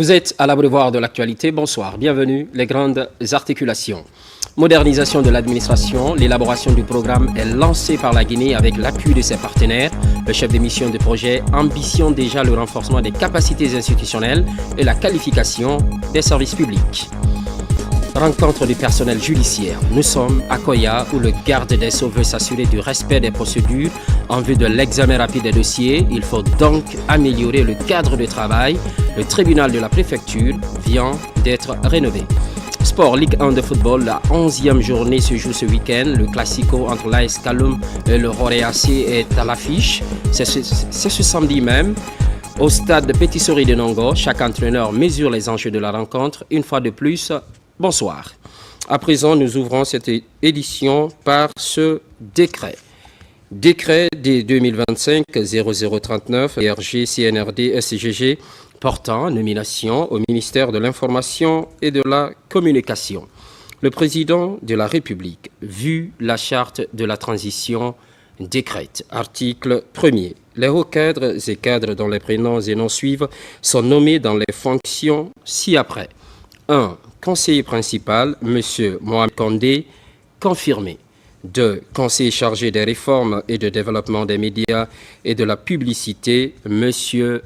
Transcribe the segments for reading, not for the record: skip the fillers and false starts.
Vous êtes à l'abreuvoir de l'actualité. Bonsoir, bienvenue. Les grandes articulations. Modernisation de l'administration, l'élaboration du programme est lancée par la Guinée avec l'appui de ses partenaires. Le chef de mission de projet ambitionne déjà le renforcement des capacités institutionnelles et la qualification des services publics. Rencontre du personnel judiciaire. Nous sommes à Koya où le garde des Sceaux veut s'assurer du respect des procédures en vue de l'examen rapide des dossiers. Il faut donc améliorer le cadre de travail. Le tribunal de la préfecture vient d'être rénové. Sport Ligue 1 de football, la 11e journée se joue ce week-end. Le classico entre l'AS Kaloum et le Horéaci est à l'affiche. C'est ce samedi même. Au stade Petit Sori de Nongo, chaque entraîneur mesure les enjeux de la rencontre. Une fois de plus, bonsoir. À présent, nous ouvrons cette édition par ce décret. Décret des 2025-0039 RG CNRD SCGG portant nomination au ministère de l'Information et de la Communication. Le président de la République, vu la charte de la transition, décrète. Article 1er. Les hauts cadres et cadres dont les prénoms et noms suivent sont nommés dans les fonctions ci-après. 1. Conseiller principal, M. Mohamed Kondé, confirmé. 2. Conseiller chargé des réformes et de développement des médias et de la publicité, M.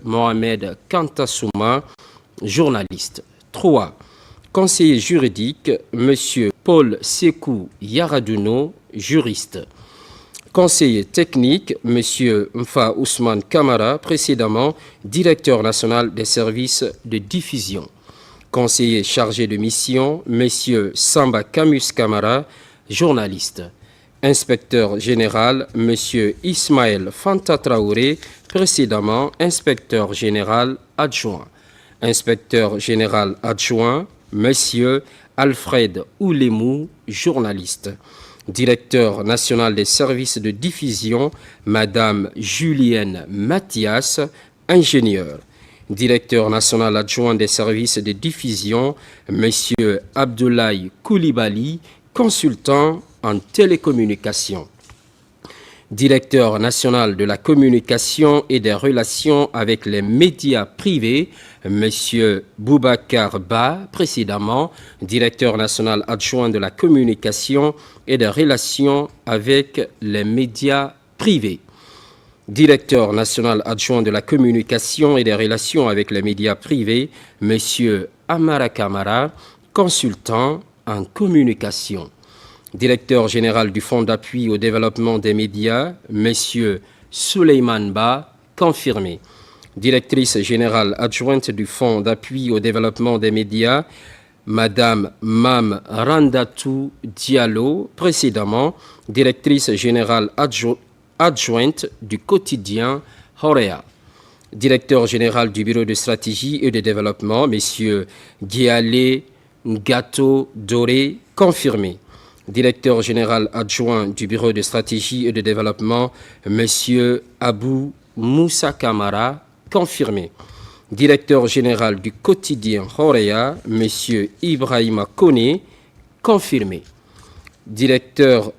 Mohamed Kantassouma, journaliste. 3. Conseiller juridique, M. Paul Sekou Yaraduno, juriste. Conseiller technique, M. Mfa Ousmane Kamara, précédemment directeur national des services de diffusion. Conseiller chargé de mission, M. Samba Camus Kamara, journaliste. Inspecteur général, M. Ismaël Fanta Traoré, précédemment inspecteur général adjoint. Inspecteur général adjoint, M. Alfred Oulemou, journaliste. Directeur national des services de diffusion, Mme Julienne Mathias, ingénieur. Directeur national adjoint des services de diffusion, M. Abdoulaye Koulibaly, consultant en télécommunications. Directeur national de la communication et des relations avec les médias privés, M. Boubacar Ba, précédemment directeur national adjoint de la communication et des relations avec les médias privés. Directeur national adjoint de la communication et des relations avec les médias privés, M. Amara Kamara, consultant en communication. Directeur général du Fonds d'appui au développement des médias, M. Souleymane Ba, confirmé. Directrice générale adjointe du Fonds d'appui au développement des médias, Mme Mam Randatou Diallo, précédemment directrice générale adjointe du quotidien Horea. Directeur général du Bureau de stratégie et de développement, M. Guialé Ngato Doré, confirmé. Directeur général adjoint du Bureau de stratégie et de développement, M. Abou Moussa Kamara, confirmé. Directeur général du quotidien Horea, M. Ibrahima Kone, confirmé. Directrice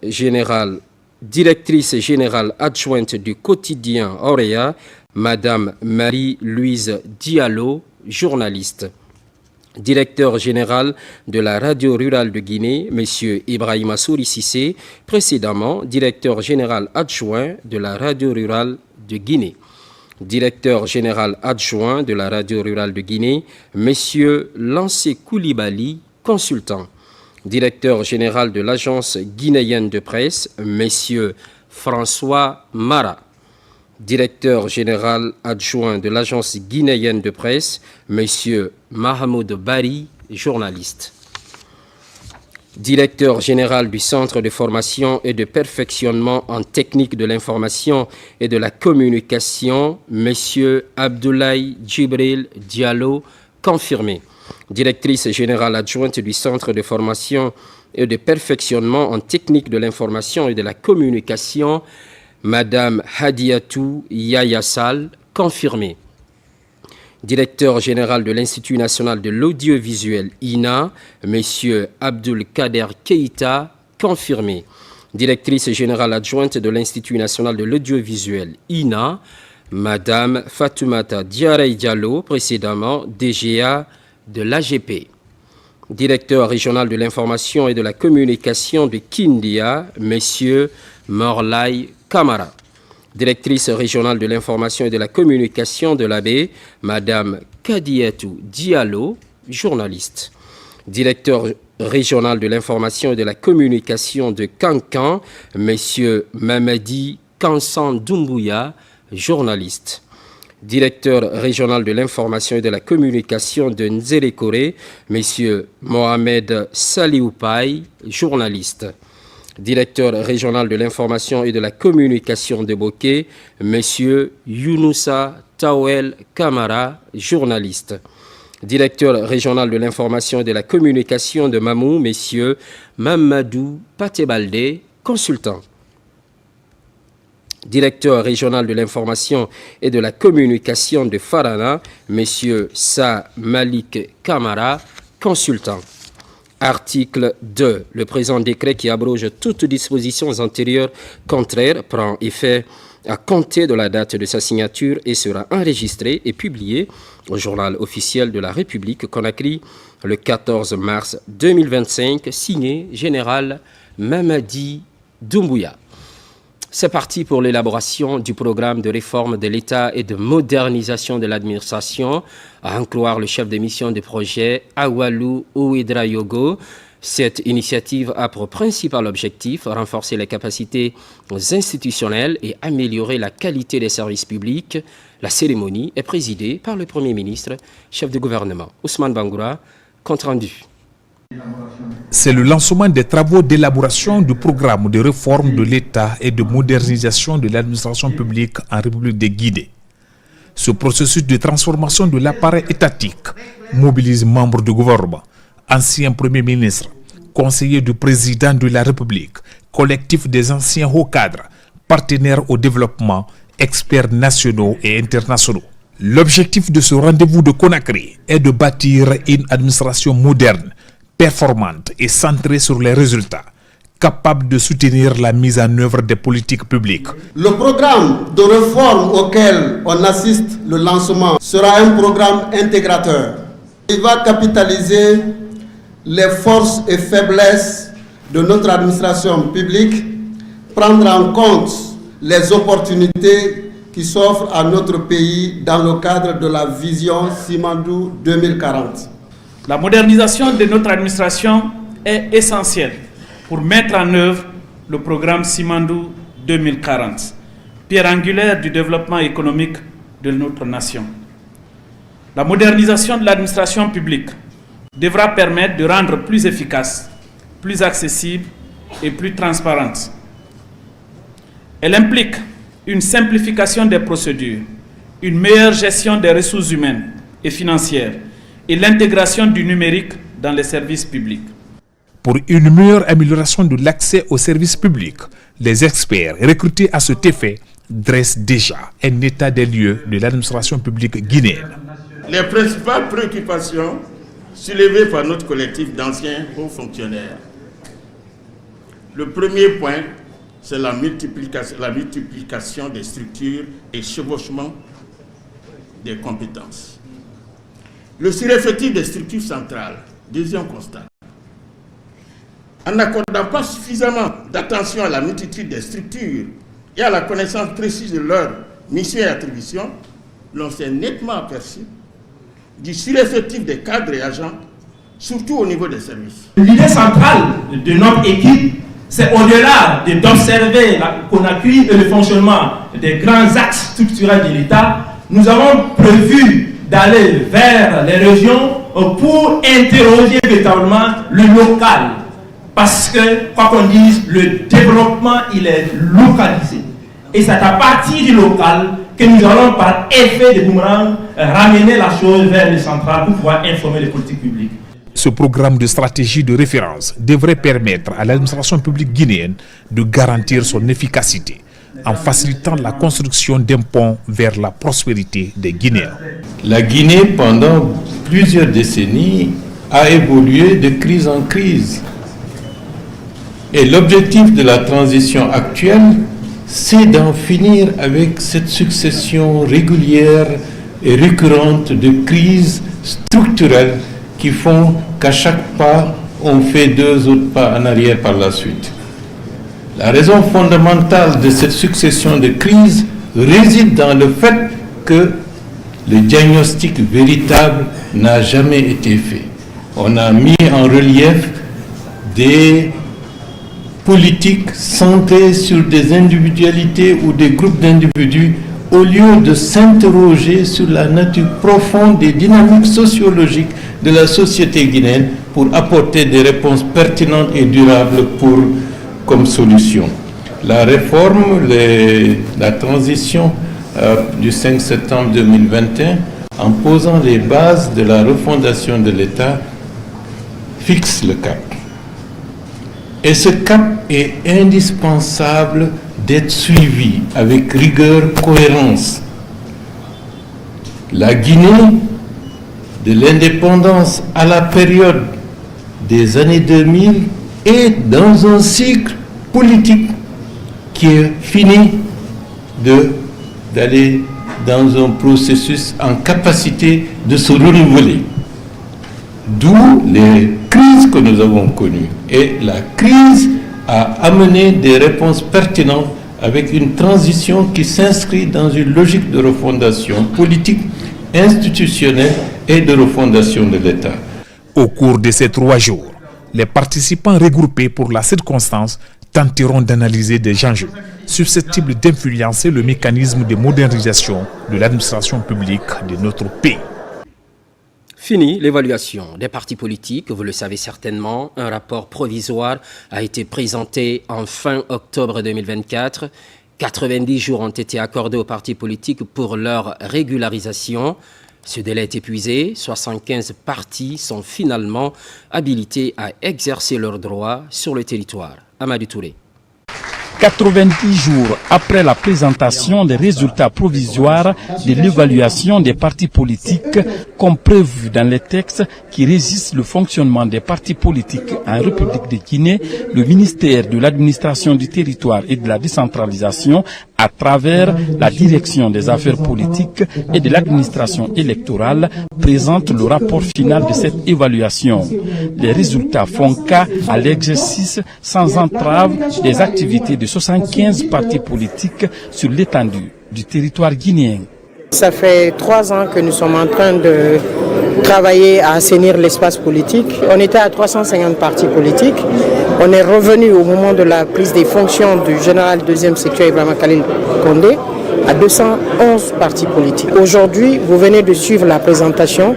générale adjointe du quotidien Horea, Mme Marie-Louise Diallo, journaliste. Directeur général de la radio rurale de Guinée, M. Ibrahima Souri Sissé, précédemment directeur général adjoint de la radio rurale de Guinée. Directeur général adjoint de la radio rurale de Guinée, M. Lancé Koulibaly, consultant. Directeur général de l'agence guinéenne de presse, M. François Mara. Directeur général adjoint de l'agence guinéenne de presse, M. Mahamoud Bari, journaliste. Directeur général du Centre de formation et de perfectionnement en technique de l'information et de la communication, M. Abdoulaye Djibril Diallo, confirmé. Directrice générale adjointe du Centre de formation et de perfectionnement en technique de l'information et de la communication, Madame Hadiatou Yayassal, confirmé. Directeur général de l'Institut national de l'audiovisuel INA, M. Abdul Kader Keïta, confirmé. Directrice générale adjointe de l'Institut national de l'audiovisuel INA, Madame Fatoumata Diarra Diallo, précédemment DGA de l'AGP. Directeur régional de l'information et de la communication de Kindia, Monsieur Morlaï Kamara. Directrice régionale de l'information et de la communication de l'AB, Madame Kadiatou Diallo, journaliste. Directeur régional de l'information et de la communication de Kankan, Monsieur Mamadi Kansan Doumbouya, journaliste. Directeur régional de l'information et de la communication de Nzélékoré, M. Mohamed Salioupaï, journaliste. Directeur régional de l'information et de la communication de Boké, M. Younoussa Tawel Kamara, journaliste. Directeur régional de l'information et de la communication de Mamou, M. Mamadou Patebalde, consultant. Directeur régional de l'information et de la communication de Farana, M. Sa Malik Kamara, consultant. Article 2. Le présent décret qui abroge toutes dispositions antérieures contraires prend effet à compter de la date de sa signature et sera enregistré et publié au journal officiel de la République Conakry le 14 mars 2025, signé Général Mamadi Doumbouya. C'est parti pour l'élaboration du programme de réforme de l'État et de modernisation de l'administration, à en croire le chef de mission du projet, Awalou Ouedrayogo. Cette initiative a pour principal objectif renforcer les capacités institutionnelles et améliorer la qualité des services publics. La cérémonie est présidée par le Premier ministre, chef de gouvernement. Ousmane Bangoura, compte rendu. C'est le lancement des travaux d'élaboration du programme de réforme de l'État et de modernisation de l'administration publique en République de Guinée. Ce processus de transformation de l'appareil étatique mobilise membres du gouvernement, anciens premiers ministres, conseillers du président de la République, collectif des anciens hauts cadres, partenaires au développement, experts nationaux et internationaux. L'objectif de ce rendez-vous de Conakry est de bâtir une administration moderne, performante et centrée sur les résultats, capable de soutenir la mise en œuvre des politiques publiques. Le programme de réforme auquel on assiste le lancement sera un programme intégrateur. Il va capitaliser les forces et faiblesses de notre administration publique, prendre en compte les opportunités qui s'offrent à notre pays dans le cadre de la vision Simandou 2040. La modernisation de notre administration est essentielle pour mettre en œuvre le programme Simandou 2040, pierre angulaire du développement économique de notre nation. La modernisation de l'administration publique devra permettre de rendre plus efficace, plus accessible et plus transparente. Elle implique une simplification des procédures, une meilleure gestion des ressources humaines et financières, et l'intégration du numérique dans les services publics. Pour une meilleure amélioration de l'accès aux services publics, les experts recrutés à cet effet dressent déjà un état des lieux de l'administration publique guinéenne. Les principales préoccupations soulevées par notre collectif d'anciens hauts fonctionnaires. Le premier point, c'est la multiplication des structures et chevauchement des compétences. Le sureffectif des structures centrales, deuxième constat. En n'accordant pas suffisamment d'attention à la multitude des structures et à la connaissance précise de leurs missions et attributions, l'on s'est nettement aperçu du sureffectif des cadres et agents, surtout au niveau des services. L'idée centrale de notre équipe, c'est au-delà d'observer la Conakry et le fonctionnement des grands axes structurels de l'État, nous avons prévu d'aller vers les régions pour interroger véritablement le local. Parce que, quoi qu'on dise, le développement, il est localisé. Et c'est à partir du local que nous allons, par effet de boomerang, ramener la chose vers le central pour pouvoir informer les politiques publiques. Ce programme de stratégie de référence devrait permettre à l'administration publique guinéenne de garantir son efficacité en facilitant la construction d'un pont vers la prospérité des Guinéens. La Guinée, pendant plusieurs décennies, a évolué de crise en crise. Et l'objectif de la transition actuelle, c'est d'en finir avec cette succession régulière et récurrente de crises structurelles qui font qu'à chaque pas, on fait 2 autres pas en arrière par la suite. La raison fondamentale de cette succession de crises réside dans le fait que le diagnostic véritable n'a jamais été fait. On a mis en relief des politiques centrées sur des individualités ou des groupes d'individus au lieu de s'interroger sur la nature profonde des dynamiques sociologiques de la société guinéenne pour apporter des réponses pertinentes et durables comme solution. La réforme, la transition du 5 septembre 2021, en posant les bases de la refondation de l'État, fixe le cap. Et ce cap est indispensable d'être suivi avec rigueur, cohérence. La Guinée, de l'indépendance à la période des années 2000, est dans un cycle politique qui est fini d'aller dans un processus en capacité de se renouveler. D'où les crises que nous avons connues. Et la crise a amené des réponses pertinentes avec une transition qui s'inscrit dans une logique de refondation politique, institutionnelle et de refondation de l'État. Au cours de ces 3 jours, les participants regroupés pour la circonstance tenteront d'analyser des enjeux susceptibles d'influencer le mécanisme de modernisation de l'administration publique de notre pays. Fini l'évaluation des partis politiques. Vous le savez certainement, un rapport provisoire a été présenté en fin octobre 2024. 90 jours ont été accordés aux partis politiques pour leur régularisation. Ce délai est épuisé. 75 partis sont finalement habilités à exercer leurs droits sur le territoire. Amadou Touré. 90 jours après la présentation des résultats provisoires de l'évaluation des partis politiques, comme prévu dans les textes qui régissent le fonctionnement des partis politiques en République de Guinée, le ministère de l'administration du territoire et de la décentralisation, à travers la direction des affaires politiques et de l'administration électorale, présente le rapport final de cette évaluation. Les résultats font cas à l'exercice sans entrave des activités de 75 partis politiques sur l'étendue du territoire guinéen. Ça fait 3 ans que nous sommes en train de travailler à assainir l'espace politique. On était à 350 partis politiques. On est revenu au moment de la prise des fonctions du général 2e secteur Ibrahima Khalil Condé à 211 partis politiques. Aujourd'hui, vous venez de suivre la présentation.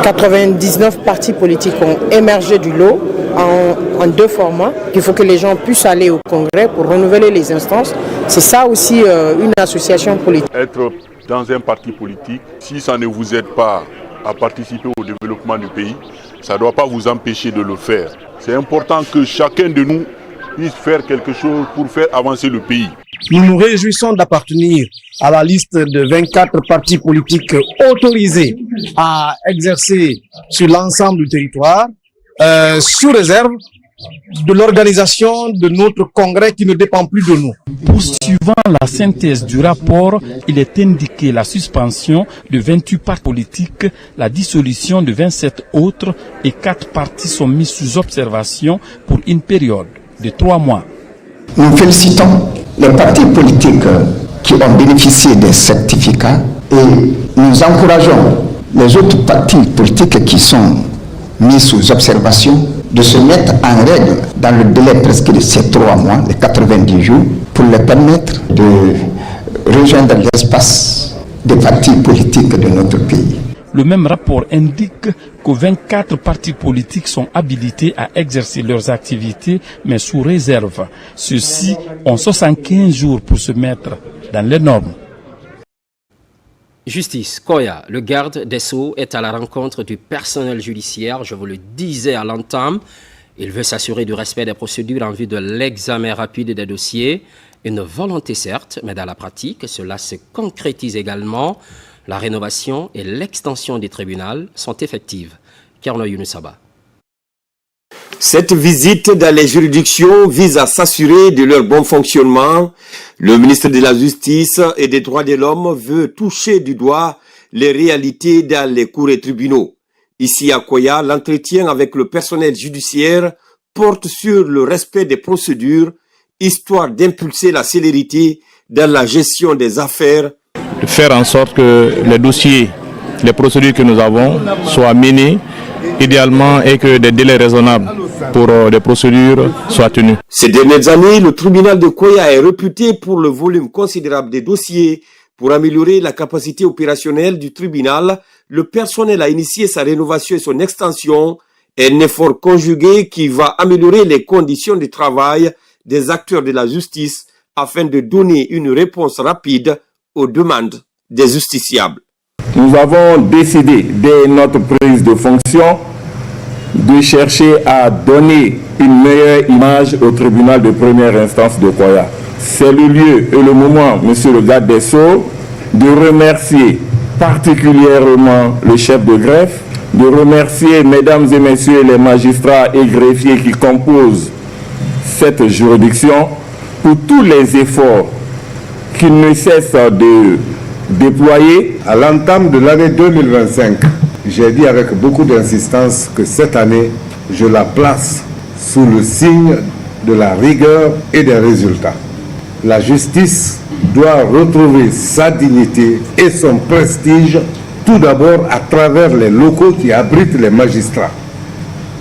99 partis politiques ont émergé du lot en 2 formats. Il faut que les gens puissent aller au congrès pour renouveler les instances. C'est ça aussi une association politique. Être dans un parti politique, si ça ne vous aide pas à participer au développement du pays, ça ne doit pas vous empêcher de le faire. C'est important que chacun de nous puisse faire quelque chose pour faire avancer le pays. Nous nous réjouissons d'appartenir à la liste de 24 partis politiques autorisés à exercer sur l'ensemble du territoire, sous réserve de l'organisation de notre congrès qui ne dépend plus de nous. Poursuivant la synthèse du rapport, il est indiqué la suspension de 28 partis politiques, la dissolution de 27 autres et 4 partis sont mis sous observation pour une période de 3 mois. Nous félicitons les partis politiques qui ont bénéficié des certificats et nous encourageons les autres partis politiques qui sont mis sous observation de se mettre en règle dans le délai presque de ces 3 mois, les 90 jours, pour leur permettre de rejoindre l'espace des partis politiques de notre pays. Le même rapport indique que 24 partis politiques sont habilités à exercer leurs activités, mais sous réserve. Ceux-ci ont 75 jours pour se mettre dans les normes. Justice, Koya, le garde des Sceaux, est à la rencontre du personnel judiciaire, je vous le disais à l'entame. Il veut s'assurer du respect des procédures en vue de l'examen rapide des dossiers. Une volonté certes, mais dans la pratique, cela se concrétise également. La rénovation et l'extension des tribunaux sont effectives. Kerno Younoussaba. Cette visite dans les juridictions vise à s'assurer de leur bon fonctionnement. Le ministre de la Justice et des Droits de l'Homme veut toucher du doigt les réalités dans les cours et tribunaux. Ici à Koya, l'entretien avec le personnel judiciaire porte sur le respect des procédures, histoire d'impulser la célérité dans la gestion des affaires. Faire en sorte que les dossiers, les procédures que nous avons soient menées idéalement et que des délais raisonnables pour des procédures soient tenus. Ces dernières années, le tribunal de Koya est réputé pour le volume considérable des dossiers. Pour améliorer la capacité opérationnelle du tribunal, le personnel a initié sa rénovation et son extension, un effort conjugué qui va améliorer les conditions de travail des acteurs de la justice afin de donner une réponse rapide aux demandes des justiciables. Nous avons décidé, dès notre prise de fonction, de chercher à donner une meilleure image au tribunal de première instance de Koya. C'est le lieu et le moment, monsieur le garde des Sceaux, de remercier particulièrement le chef de greffe, de remercier mesdames et messieurs les magistrats et greffiers qui composent cette juridiction pour tous les efforts qu'ils ne cessent de déployer. À l'entame de l'année 2025, j'ai dit avec beaucoup d'insistance que cette année, je la place sous le signe de la rigueur et des résultats. La justice doit retrouver sa dignité et son prestige, tout d'abord à travers les locaux qui abritent les magistrats.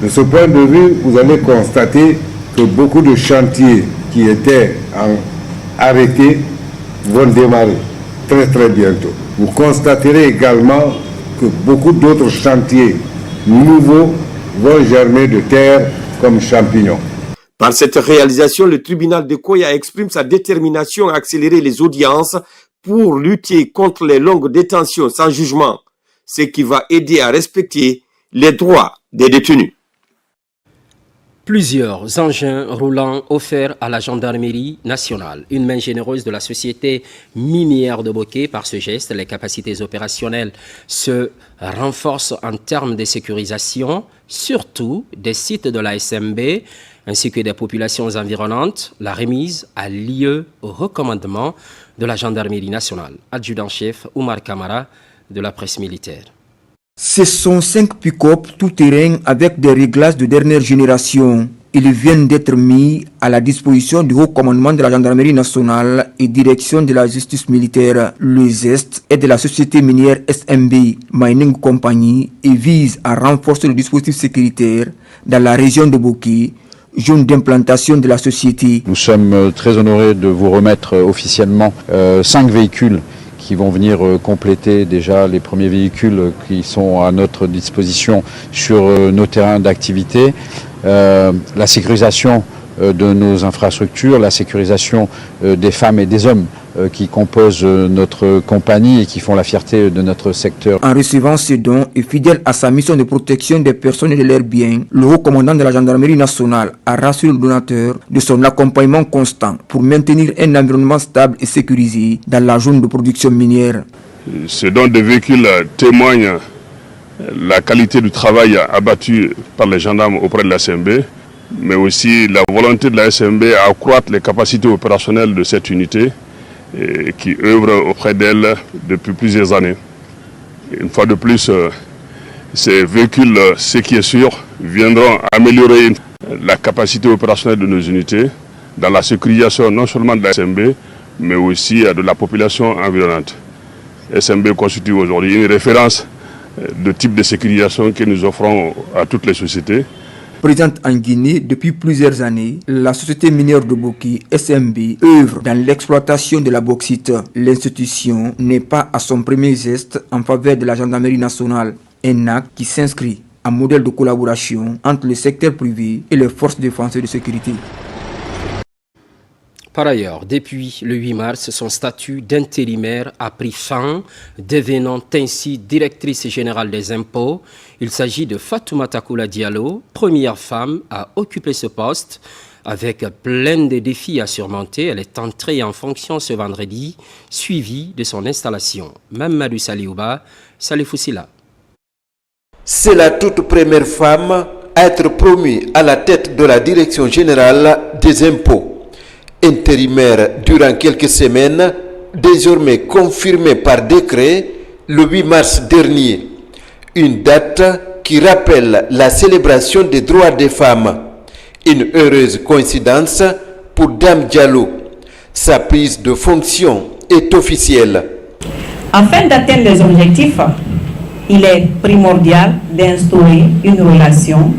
De ce point de vue, vous allez constater que beaucoup de chantiers qui étaient arrêtés vont démarrer très bientôt. Vous constaterez également que beaucoup d'autres chantiers nouveaux vont germer de terre comme champignons. Par cette réalisation, le tribunal de Koya exprime sa détermination à accélérer les audiences pour lutter contre les longues détentions sans jugement, ce qui va aider à respecter les droits des détenus. Plusieurs engins roulants offerts à la gendarmerie nationale. Une main généreuse de la société minière de Boké. Par ce geste, les capacités opérationnelles se renforcent en termes de sécurisation, surtout des sites de la SMB, ainsi que des populations environnantes. La remise a lieu au recommandement de la gendarmerie nationale. Adjudant-chef Oumar Kamara de la presse militaire. Ce sont 5 pick-up tout-terrain avec des réglages de dernière génération. Ils viennent d'être mis à la disposition du haut commandement de la gendarmerie nationale et direction de la justice militaire. Le geste est de la société minière SMB Mining Company et vise à renforcer le dispositif sécuritaire dans la région de Boké, zone d'implantation de la société. Nous sommes très honorés de vous remettre officiellement 5 véhicules qui vont venir compléter déjà les premiers véhicules qui sont à notre disposition sur nos terrains d'activité. La sécurisation de nos infrastructures, la sécurisation des femmes et des hommes qui composent notre compagnie et qui font la fierté de notre secteur. En recevant ce don et fidèle à sa mission de protection des personnes et de leurs biens, le haut commandant de la gendarmerie nationale a rassuré le donateur de son accompagnement constant pour maintenir un environnement stable et sécurisé dans la zone de production minière. Ce don de véhicules témoigne la qualité du travail abattu par les gendarmes auprès de la SMB, mais aussi la volonté de la SMB à accroître les capacités opérationnelles de cette unité qui œuvre auprès d'elle depuis plusieurs années. Une fois de plus, ces véhicules, ce qui est sûr, viendront améliorer la capacité opérationnelle de nos unités dans la sécurisation non seulement de la SMB, mais aussi de la population environnante. SMB constitue aujourd'hui une référence de type de sécurisation que nous offrons à toutes les sociétés. Présente en Guinée depuis plusieurs années, la société minière de Boké, SMB, œuvre dans l'exploitation de la bauxite. L'institution n'est pas à son premier geste en faveur de la gendarmerie nationale, un acte qui s'inscrit en modèle de collaboration entre le secteur privé et les forces de défense et de sécurité. Par ailleurs, depuis le 8 mars, son statut d'intérimaire a pris fin, devenant ainsi directrice générale des impôts. Il s'agit de Fatoumata Koula Diallo, première femme à occuper ce poste. Avec plein de défis à surmonter, elle est entrée en fonction ce vendredi, suivie de son installation. Mamadou Saliouba, Salifou Sila. C'est la toute première femme à être promu à la tête de la Direction générale des impôts. Intérimaire durant quelques semaines, désormais confirmé par décret le 8 mars dernier. Une date qui rappelle la célébration des droits des femmes. Une heureuse coïncidence pour Dame Diallo. Sa prise de fonction est officielle. Afin d'atteindre les objectifs, il est primordial d'instaurer une relation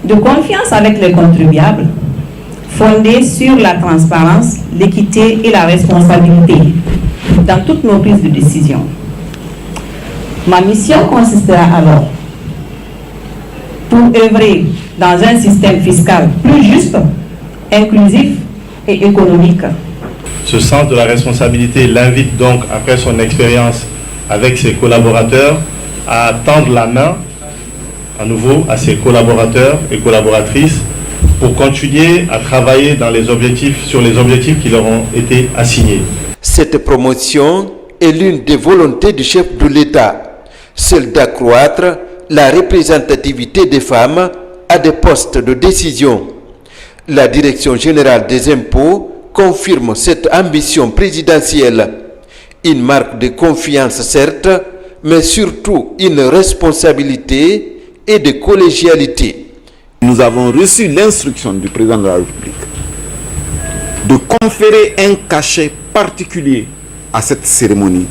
de confiance avec les contribuables, fondée sur la transparence, l'équité et la responsabilité dans toutes nos prises de décision. Ma mission consistera alors pour œuvrer dans un système fiscal plus juste, inclusif et économique. Ce sens de la responsabilité l'invite donc, après son expérience avec ses collaborateurs, à tendre la main à nouveau à ses collaborateurs et collaboratrices pour continuer à travailler sur les objectifs qui leur ont été assignés. Cette promotion est l'une des volontés du chef de l'État, celle d'accroître la représentativité des femmes à des postes de décision. La Direction générale des impôts confirme cette ambition présidentielle. Une marque de confiance certes, mais surtout une responsabilité et de collégialité. Nous avons reçu l'instruction du président de la République de conférer un cachet particulier à cette cérémonie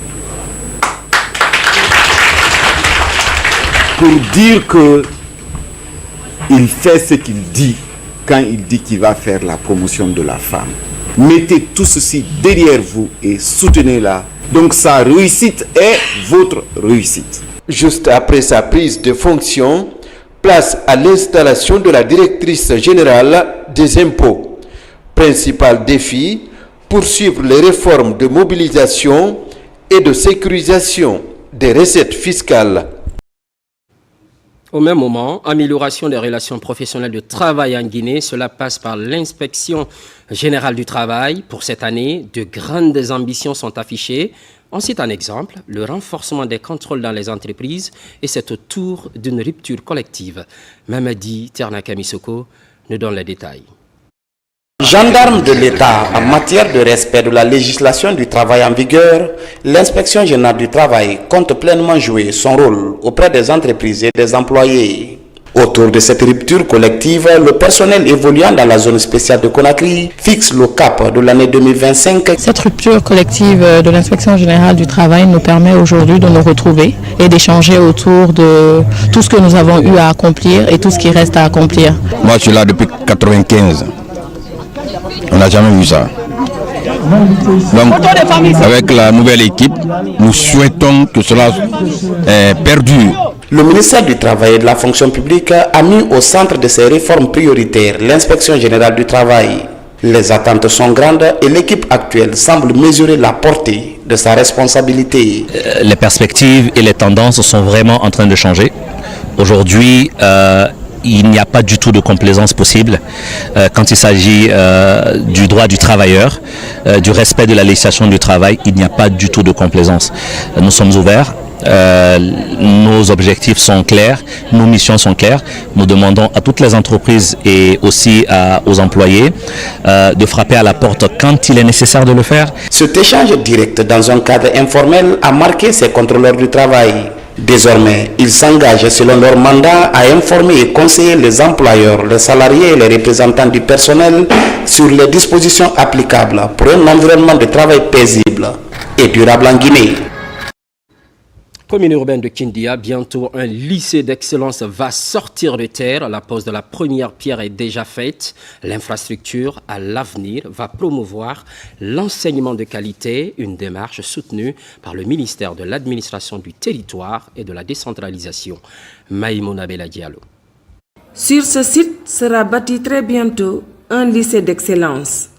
pour dire qu'il fait ce qu'il dit quand il dit qu'il va faire la promotion de la femme. Mettez tout ceci derrière vous et soutenez-la. Donc sa réussite est votre réussite. Juste après sa prise de fonction, place à l'installation de la directrice générale des impôts. Principal défi, poursuivre les réformes de mobilisation et de sécurisation des recettes fiscales. Au même moment, amélioration des relations professionnelles de travail en Guinée, cela passe par l'inspection générale du travail. Pour cette année, de grandes ambitions sont affichées. On cite un exemple, le renforcement des contrôles dans les entreprises et c'est autour d'une rupture collective. Mamadi Ternakamisoko nous donne les détails. Gendarme de l'État en matière de respect de la législation du travail en vigueur, l'inspection générale du travail compte pleinement jouer son rôle auprès des entreprises et des employés. Autour de cette rupture collective, le personnel évoluant dans la zone spéciale de Conakry fixe le cap de l'année 2025. Cette rupture collective de l'inspection générale du travail nous permet aujourd'hui de nous retrouver et d'échanger autour de tout ce que nous avons eu à accomplir et tout ce qui reste à accomplir. Moi, je suis là depuis 1995. On n'a jamais vu ça. Donc, avec la nouvelle équipe, nous souhaitons que cela perdure. Le ministère du Travail et de la Fonction publique a mis au centre de ses réformes prioritaires l'inspection générale du travail. Les attentes sont grandes et l'équipe actuelle semble mesurer la portée de sa responsabilité. Les perspectives et les tendances sont vraiment en train de changer. Aujourd'hui, il n'y a pas du tout de complaisance possible quand il s'agit du droit du travailleur, du respect de la législation du travail. Il n'y a pas du tout de complaisance. Nous sommes ouverts. Nos objectifs sont clairs, nos missions sont claires. Nous demandons à toutes les entreprises et aussi aux employés de frapper à la porte quand il est nécessaire de le faire. Cet échange direct dans un cadre informel a marqué ces contrôleurs du travail. Désormais, ils s'engagent selon leur mandat à informer et conseiller les employeurs, les salariés et les représentants du personnel sur les dispositions applicables pour un environnement de travail paisible et durable en Guinée. Commune urbaine de Kindia, bientôt un lycée d'excellence va sortir de terre. La pose de la première pierre est déjà faite. L'infrastructure à l'avenir va promouvoir l'enseignement de qualité, une démarche soutenue par le ministère de l'Administration du Territoire et de la Décentralisation. Maïmouna Bella Diallo. Sur ce site sera bâti très bientôt un lycée d'excellence.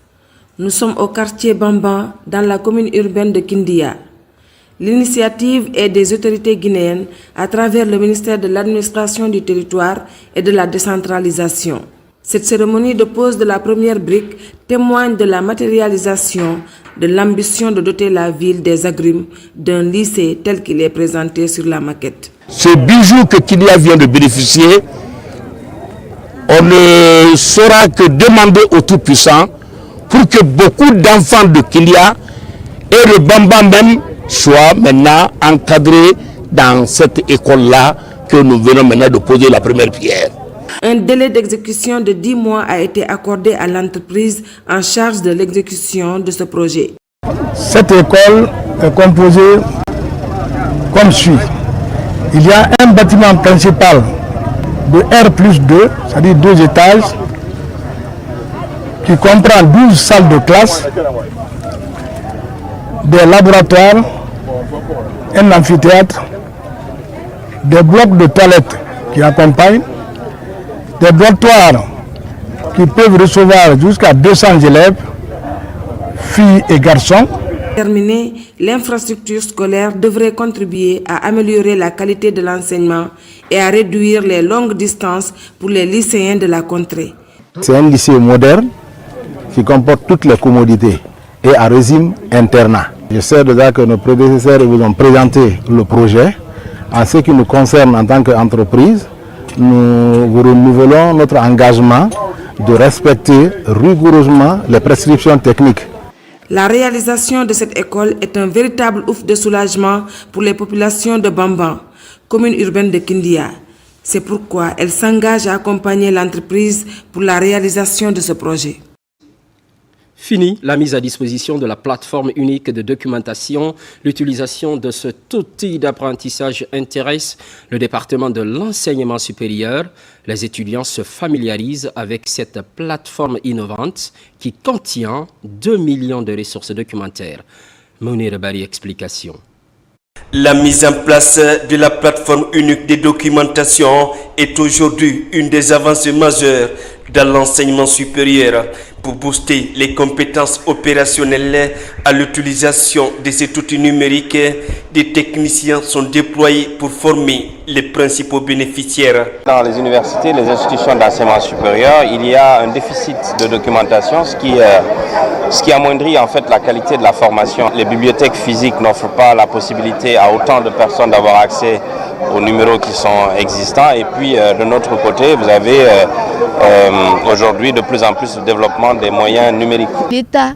Nous sommes au quartier Bamba, dans la commune urbaine de Kindia. L'initiative est des autorités guinéennes à travers le ministère de l'Administration du Territoire et de la Décentralisation. Cette cérémonie de pose de la première brique témoigne de la matérialisation de l'ambition de doter la ville des agrumes d'un lycée tel qu'il est présenté sur la maquette. Ce bijou que Kindia vient de bénéficier on ne saura que demander au Tout-Puissant pour que beaucoup d'enfants de Kilia et le Bamba même soient maintenant encadrés dans cette école-là que nous venons maintenant de poser la première pierre. Un délai d'exécution de 10 mois a été accordé à l'entreprise en charge de l'exécution de ce projet. Cette école est composée comme suit. Il y a un bâtiment principal de R+2, c'est-à-dire 2 étages, qui comprend 12 salles de classe, des laboratoires, un amphithéâtre, des blocs de toilettes qui accompagnent, des dortoirs qui peuvent recevoir jusqu'à 200 élèves, filles et garçons. Terminé, l'infrastructure scolaire devrait contribuer à améliorer la qualité de l'enseignement et à réduire les longues distances pour les lycéens de la contrée. C'est un lycée moderne qui comporte toutes les commodités et à régime internat. Je sais déjà que nos prédécesseurs vous ont présenté le projet. En ce qui nous concerne en tant qu'entreprise, nous vous renouvelons notre engagement de respecter rigoureusement les prescriptions techniques. La réalisation de cette école est un véritable ouf de soulagement pour les populations de Bamban, commune urbaine de Kindia. C'est pourquoi elle s'engage à accompagner l'entreprise pour la réalisation de ce projet. Fini la mise à disposition de la plateforme unique de documentation. L'utilisation de cet outil d'apprentissage intéresse le département de l'enseignement supérieur. Les étudiants se familiarisent avec cette plateforme innovante qui contient 2 millions de ressources documentaires. Mounir Bari, explication. La mise en place de la plateforme unique de documentation est aujourd'hui une des avancées majeures dans l'enseignement supérieur. Pour booster les compétences opérationnelles à l'utilisation de cet outil numérique, des techniciens sont déployés pour former les principaux bénéficiaires. Dans les universités, les institutions d'enseignement supérieur, il y a un déficit de documentation, ce qui amoindrit en fait la qualité de la formation. Les bibliothèques physiques n'offrent pas la possibilité à autant de personnes d'avoir accès aux numéros qui sont existants. Et puis de notre côté, vous avez aujourd'hui de plus en plus le développement des moyens numériques. L'État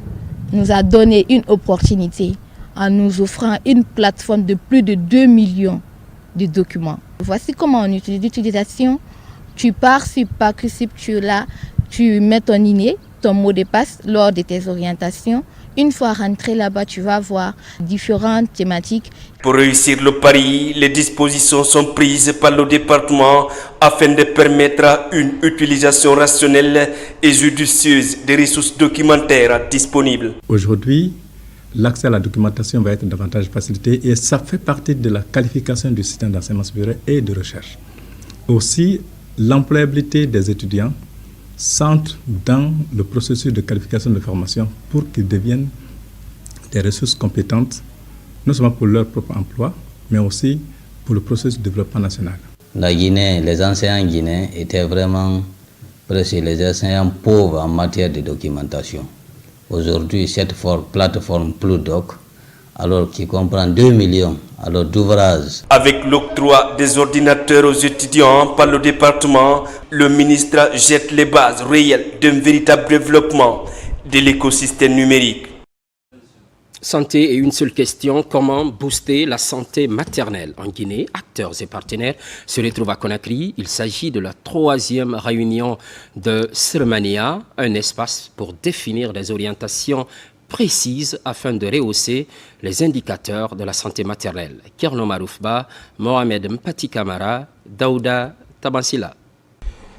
nous a donné une opportunité en nous offrant une plateforme de plus de 2 millions de documents. Voici comment on utilise l'utilisation. Tu pars sur Parcoursup, tu mets ton INE, ton mot de passe lors de tes orientations. Une fois rentré là-bas, tu vas voir différentes thématiques. Pour réussir le pari, les dispositions sont prises par le département afin de permettre une utilisation rationnelle et judicieuse des ressources documentaires disponibles. Aujourd'hui, l'accès à la documentation va être davantage facilité et ça fait partie de la qualification du système d'enseignement supérieur et de recherche. Aussi, l'employabilité des étudiants s'entre dans le processus de qualification de formation pour qu'ils deviennent des ressources compétentes, non seulement pour leur propre emploi, mais aussi pour le processus de développement national. La Guinée, les enseignants guinéens étaient vraiment presque les enseignants pauvres en matière de documentation. Aujourd'hui, cette plateforme Pludoc, alors qui comprend 2 millions d'ouvrages. Avec l'octroi des ordinateurs aux étudiants par le département, le ministre jette les bases réelles d'un véritable développement de l'écosystème numérique. Santé et une seule question, comment booster la santé maternelle en Guinée? Acteurs et partenaires se retrouvent à Conakry. Il s'agit de la 3e réunion de Sirmania, un espace pour définir des orientations précises afin de rehausser les indicateurs de la santé maternelle. Kerno Maroufba, Mohamed Mpati Kamara, Daouda Tabansila.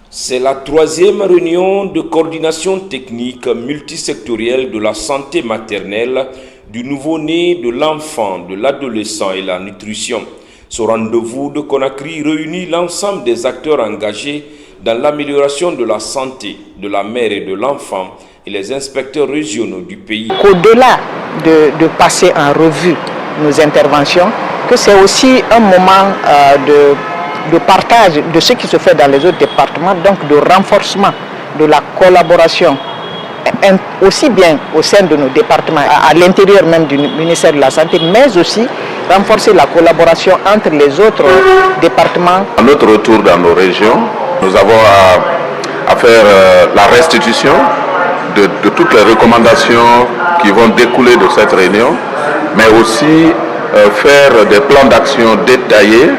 C'est la 3e réunion de coordination technique multisectorielle de la santé maternelle, du nouveau-né, de l'enfant, de l'adolescent et la nutrition. Ce rendez-vous de Conakry réunit l'ensemble des acteurs engagés dans l'amélioration de la santé de la mère et de l'enfant et les inspecteurs régionaux du pays. Au-delà de passer en revue nos interventions, que c'est aussi un moment de partage de ce qui se fait dans les autres départements, donc de renforcement de la collaboration, aussi bien au sein de nos départements, à l'intérieur même du ministère de la Santé, mais aussi renforcer la collaboration entre les autres départements. À notre retour dans nos régions, nous avons à faire la restitution de toutes les recommandations qui vont découler de cette réunion, mais aussi faire des plans d'action détaillés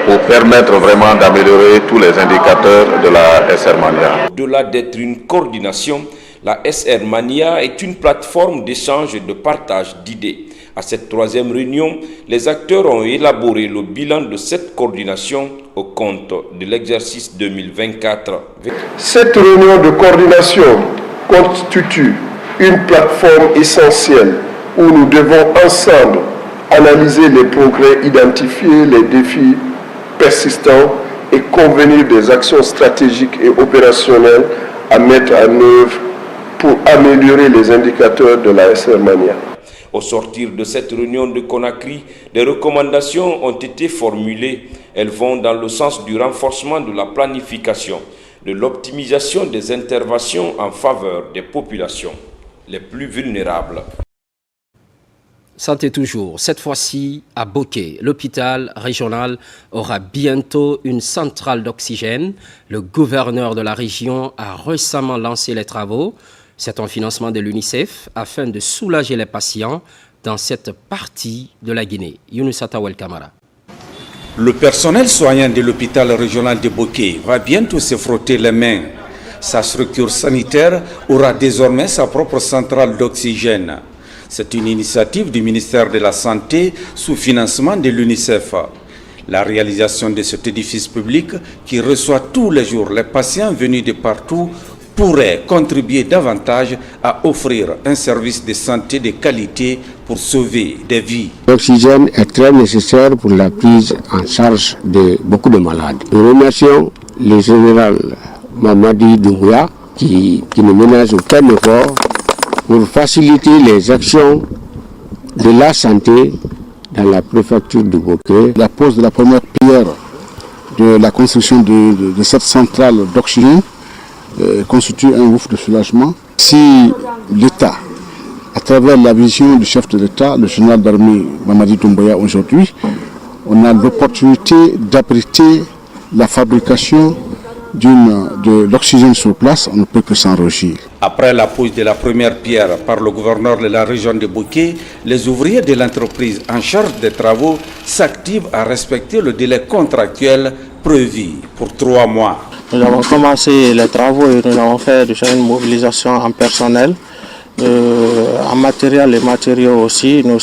pour permettre vraiment d'améliorer tous les indicateurs de la SR Mania. Au-delà d'être une coordination, la SR Mania est une plateforme d'échange et de partage d'idées. À cette troisième réunion, les acteurs ont élaboré le bilan de cette coordination au compte de l'exercice 2024. Cette réunion de coordination constitue une plateforme essentielle où nous devons ensemble analyser les progrès, identifier les défis persistants et convenir des actions stratégiques et opérationnelles à mettre en œuvre pour améliorer les indicateurs de la SR Mania. Au sortir de cette réunion de Conakry, des recommandations ont été formulées. Elles vont dans le sens du renforcement de la planification, de l'optimisation des interventions en faveur des populations les plus vulnérables. Santé toujours. Cette fois-ci, à Boké, l'hôpital régional aura bientôt une centrale d'oxygène. Le gouverneur de la région a récemment lancé les travaux. C'est un financement de l'UNICEF afin de soulager les patients dans cette partie de la Guinée. Younous Atawel Kamara. Le personnel soignant de l'hôpital régional de Boké va bientôt se frotter les mains. Sa structure sanitaire aura désormais sa propre centrale d'oxygène. C'est une initiative du ministère de la Santé sous financement de l'UNICEF. La réalisation de cet édifice public qui reçoit tous les jours les patients venus de partout pourrait contribuer davantage à offrir un service de santé de qualité pour sauver des vies. L'oxygène est très nécessaire pour la prise en charge de beaucoup de malades. Nous remercions le général Mamadi Doumbouya qui ne ménage aucun effort pour faciliter les actions de la santé dans la préfecture de Boké. La pose de la première pierre de la construction de cette centrale d'oxygène constitue un ouf de soulagement. Si l'État, à travers la vision du chef de l'État, le général d'armée Mamadi Doumbouya aujourd'hui, on a l'opportunité d'abriter la fabrication de l'oxygène sur place, on ne peut que s'en réjouir. Après la pose de la première pierre par le gouverneur de la région de Boké, les ouvriers de l'entreprise en charge des travaux s'activent à respecter le délai contractuel prévu pour 3 mois. Nous avons commencé les travaux et nous avons fait déjà une mobilisation en personnel, en matériel et matériaux aussi. Nous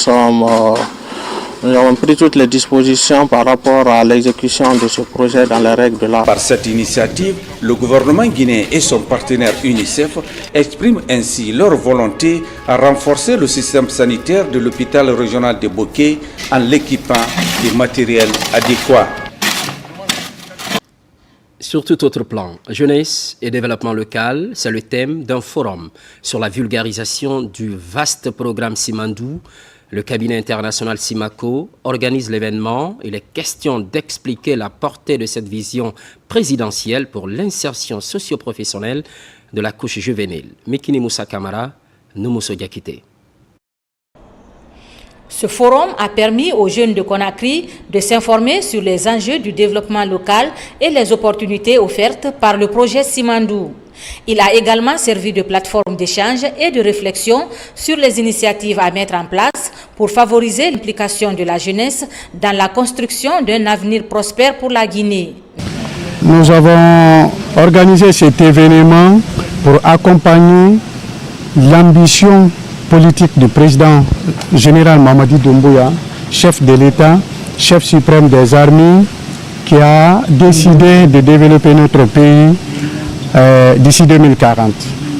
avons pris toutes les dispositions par rapport à l'exécution de ce projet dans les règles de l'art. Par cette initiative, le gouvernement guinéen et son partenaire UNICEF expriment ainsi leur volonté à renforcer le système sanitaire de l'hôpital régional de Boké en l'équipant des matériels adéquats. Sur tout autre plan, jeunesse et développement local, c'est le thème d'un forum sur la vulgarisation du vaste programme Simandou. Le cabinet international Simaco organise l'événement. Il est question d'expliquer la portée de cette vision présidentielle pour l'insertion socio-professionnelle de la couche juvénile. Mikini Moussa Kamara, Noumousso Diakité. Ce forum a permis aux jeunes de Conakry de s'informer sur les enjeux du développement local et les opportunités offertes par le projet Simandou. Il a également servi de plateforme d'échange et de réflexion sur les initiatives à mettre en place pour favoriser l'implication de la jeunesse dans la construction d'un avenir prospère pour la Guinée. Nous avons organisé cet événement pour accompagner l'ambition politique du président général Mamadi Doumbouya, chef de l'État, chef suprême des armées, qui a décidé de développer notre pays d'ici 2040.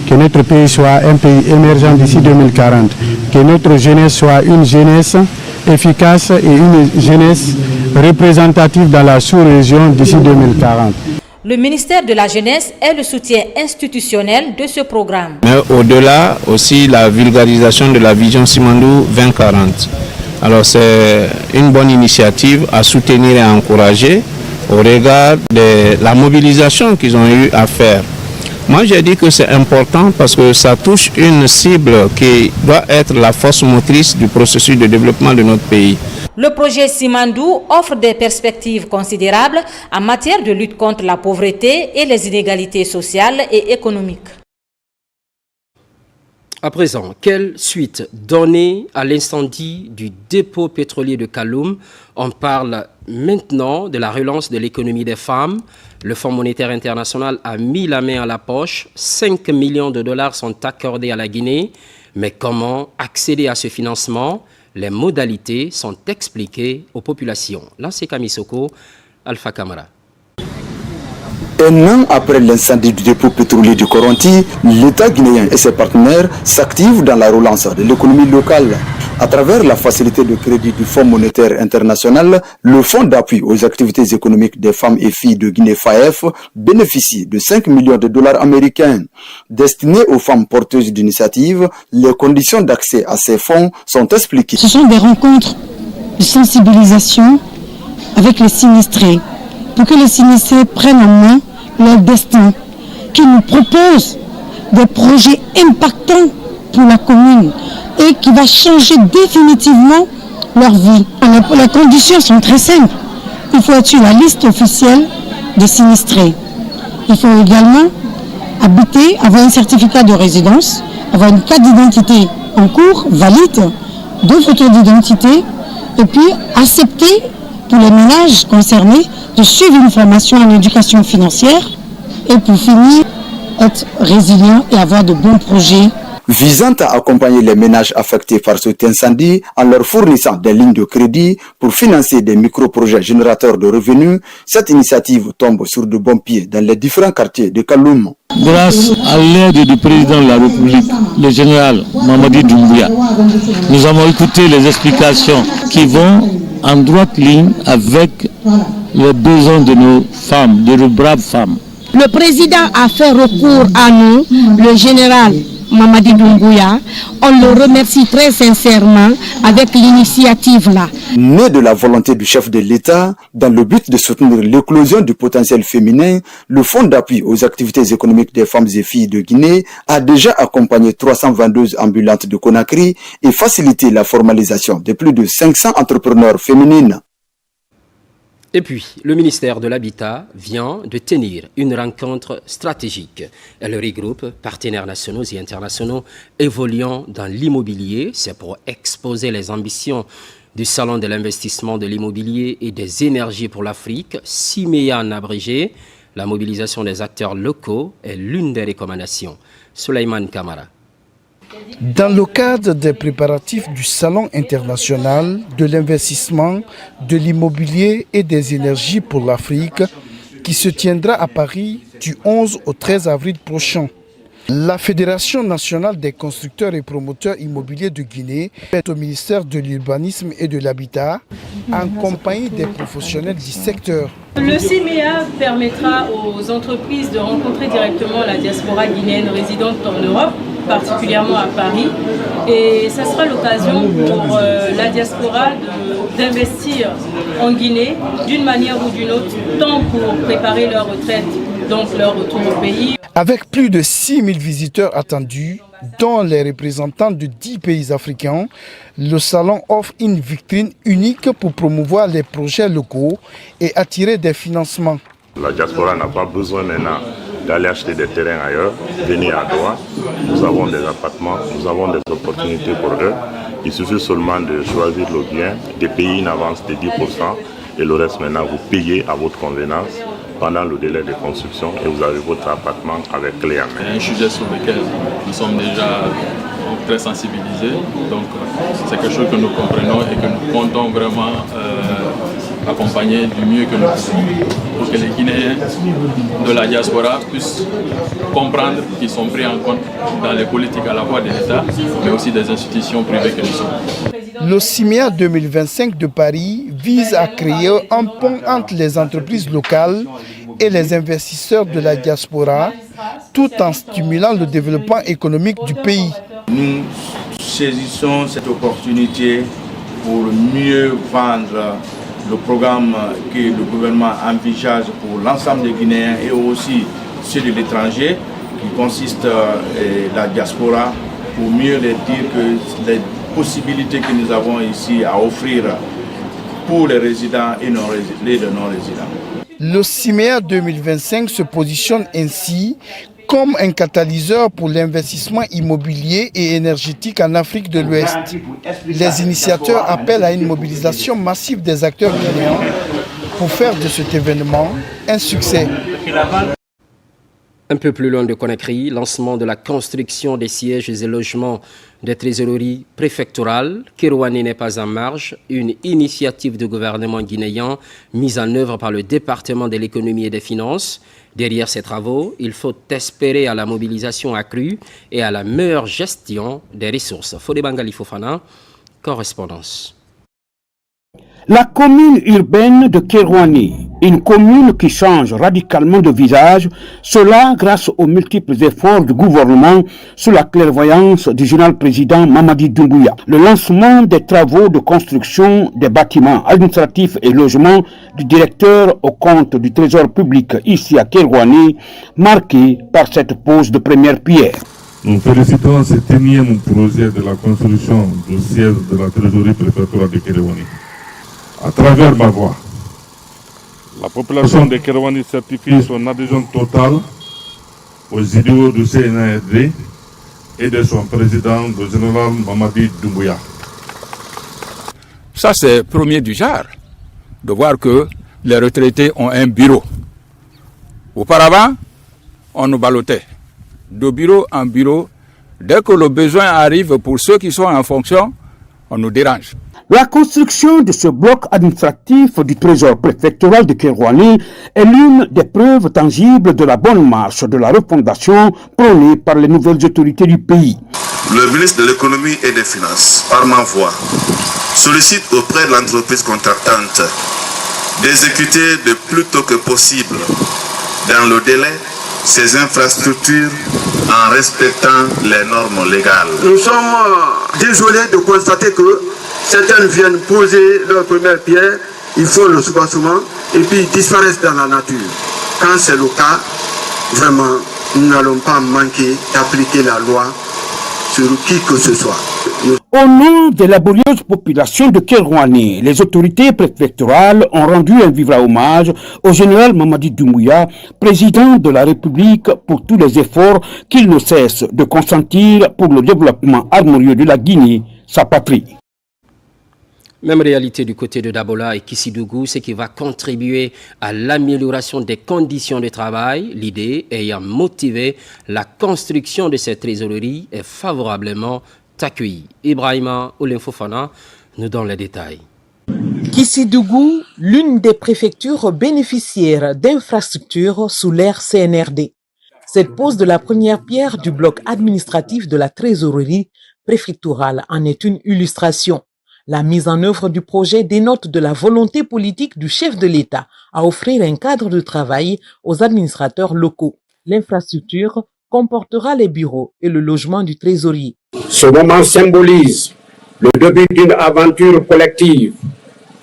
Que notre pays soit un pays émergent d'ici 2040. Que notre jeunesse soit une jeunesse efficace et une jeunesse représentative dans la sous-région d'ici 2040. Le ministère de la Jeunesse est le soutien institutionnel de ce programme. Mais au-delà, aussi la vulgarisation de la vision Simandou 2040. Alors c'est une bonne initiative à soutenir et à encourager au regard de la mobilisation qu'ils ont eu à faire Moi, j'ai dit que c'est important parce que ça touche une cible qui doit être la force motrice du processus de développement de notre pays. Le projet Simandou offre des perspectives considérables en matière de lutte contre la pauvreté et les inégalités sociales et économiques. À présent, quelle suite donner à l'incendie du dépôt pétrolier de Kaloum? On parle maintenant de la relance de l'économie des femmes. Le Fonds monétaire international a mis la main à la poche. 5 millions de dollars sont accordés à la Guinée. Mais comment accéder à ce financement? Les modalités sont expliquées aux populations. Là, c'est Kamisoko, Alpha Camara. Un an après l'incendie du dépôt pétrolier du Koronti, l'État guinéen et ses partenaires s'activent dans la relance de l'économie locale. À travers la facilité de crédit du Fonds monétaire international, le Fonds d'appui aux activités économiques des femmes et filles de Guinée FAEF bénéficie de 5 millions de dollars américains. Destinés aux femmes porteuses d'initiatives, les conditions d'accès à ces fonds sont expliquées. Ce sont des rencontres de sensibilisation avec les sinistrés, pour que les sinistrés prennent en main leur destin, qui nous proposent des projets impactants pour la commune et qui va changer définitivement leur vie. Les conditions sont très simples. Il faut être sur la liste officielle des sinistrés. Il faut également habiter, avoir un certificat de résidence, avoir une carte d'identité en cours, valide, 2 photos d'identité, et puis accepter pour les ménages concernés de suivre une formation en éducation financière et pour finir, être résilient et avoir de bons projets. Visant à accompagner les ménages affectés par cet incendie en leur fournissant des lignes de crédit pour financer des micro-projets générateurs de revenus, cette initiative tombe sur de bons pieds dans les différents quartiers de Kaloum. Grâce à l'aide du président de la République, le général Mamadi Doumbouya, nous avons écouté les explications qui vont en droite ligne avec les besoins de nos femmes, de nos braves femmes. Le président a fait recours à nous, le général Mamadi Doumbouya. On le remercie très sincèrement avec l'initiative là. Né de la volonté du chef de l'État, dans le but de soutenir l'éclosion du potentiel féminin, le Fonds d'appui aux activités économiques des femmes et filles de Guinée a déjà accompagné 322 ambulantes de Conakry et facilité la formalisation de plus de 500 entrepreneurs féminines. Et puis, le ministère de l'Habitat vient de tenir une rencontre stratégique. Elle regroupe partenaires nationaux et internationaux évoluant dans l'immobilier. C'est pour exposer les ambitions du Salon de l'investissement de l'immobilier et des énergies pour l'Afrique, SIMEA en abrégé. La mobilisation des acteurs locaux est l'une des recommandations. Souleymane Kamara. Dans le cadre des préparatifs du Salon international de l'investissement, de l'immobilier et des énergies pour l'Afrique, qui se tiendra à Paris du 11 au 13 avril prochain, la Fédération nationale des constructeurs et promoteurs immobiliers de Guinée est au ministère de l'Urbanisme et de l'Habitat, en compagnie des professionnels du secteur. Le CIMEA permettra aux entreprises de rencontrer directement la diaspora guinéenne résidente en Europe, particulièrement à Paris. Et ça sera l'occasion pour la diaspora d'investir en Guinée d'une manière ou d'une autre, tant pour préparer leur retraite, donc leur retour au pays. Avec plus de 6000 visiteurs attendus, dont les représentants de 10 pays africains, le salon offre une vitrine unique pour promouvoir les projets locaux et attirer des financements. La diaspora n'a pas besoin maintenant d'aller acheter des terrains ailleurs, venir à Doha. Nous avons des appartements, nous avons des opportunités pour eux. Il suffit seulement de choisir le bien, de payer une avance de 10% et le reste maintenant vous payez à votre convenance pendant le délai de construction et vous avez votre appartement avec clé en main. C'est un sujet sur lequel nous sommes déjà très sensibilisés, donc c'est quelque chose que nous comprenons et que nous comptons vraiment accompagner du mieux que nous pouvons pour que les Guinéens de la diaspora puissent comprendre qu'ils sont pris en compte dans les politiques à la fois de l'État mais aussi des institutions privées que nous sommes. Le CIMEA 2025 de Paris vise à créer un pont entre les entreprises locales et les investisseurs de la diaspora, tout en stimulant le développement économique du pays. Nous saisissons cette opportunité pour mieux vendre le programme que le gouvernement envisage pour l'ensemble des Guinéens et aussi ceux de l'étranger, qui consiste la diaspora, pour mieux les dire que les possibilités que nous avons ici à offrir pour les résidents et les non-résidents. Le CIMEA 2025 se positionne ainsi comme un catalyseur pour l'investissement immobilier et énergétique en Afrique de l'Ouest. Les initiateurs appellent à une mobilisation massive des acteurs guinéens pour faire de cet événement un succès. Un peu plus loin de Conakry, lancement de la construction des sièges et logements des trésoreries préfectorales. Kerouani n'est pas en marge, une initiative du gouvernement guinéen mise en œuvre par le département de l'économie et des finances. Derrière ces travaux, il faut espérer à la mobilisation accrue et à la meilleure gestion des ressources. Fodé Bangali Fofana, correspondance. La commune urbaine de Kerouani, une commune qui change radicalement de visage, cela grâce aux multiples efforts du gouvernement sous la clairvoyance du général président Mamadi Doumbouya. Le lancement des travaux de construction des bâtiments administratifs et logements du directeur au compte du Trésor public ici à Kerouani, marqué par cette pose de première pierre. Nous félicitons cet énième projet de la construction du siège de la trésorerie préfectorale de Kerouani. À travers ma voix, la population de Kerouani certifie son adhésion totale aux idéaux du CNRD et de son président, le général Mamadi Doumbouya. Ça, c'est premier du genre, de voir que les retraités ont un bureau. Auparavant, on nous ballottait de bureau en bureau. Dès que le besoin arrive pour ceux qui sont en fonction, on nous dérange. La construction de ce bloc administratif du trésor préfectoral de Kerouani est l'une des preuves tangibles de la bonne marche de la refondation prônée par les nouvelles autorités du pays. Le ministre de l'économie et des finances, par ma voix, sollicite auprès de l'entreprise contractante d'exécuter le plus tôt que possible, dans le délai, ces infrastructures en respectant les normes légales. Nous sommes désolés de constater que certains viennent poser leur première pierre, ils font le soubassement et puis ils disparaissent dans la nature. Quand c'est le cas, vraiment, nous n'allons pas manquer d'appliquer la loi sur qui que ce soit. Au nom de la laborieuse population de Kerouani, les autorités préfectorales ont rendu un vibrant hommage au général Mamadi Doumbouya, président de la République, pour tous les efforts qu'il ne cesse de consentir pour le développement harmonieux de la Guinée, sa patrie. Même réalité du côté de Dabola et Kissidougou, ce qui va contribuer à l'amélioration des conditions de travail. L'idée ayant motivé la construction de cette trésorerie est favorablement accueillie. Ibrahima Oulenfofana nous donne les détails. Kissidougou, l'une des préfectures bénéficiaires d'infrastructures sous l'ère CNRD. Cette pose de la première pierre du bloc administratif de la trésorerie préfectorale en est une illustration. La mise en œuvre du projet dénote de la volonté politique du chef de l'État à offrir un cadre de travail aux administrateurs locaux. L'infrastructure comportera les bureaux et le logement du trésorier. Ce moment symbolise le début d'une aventure collective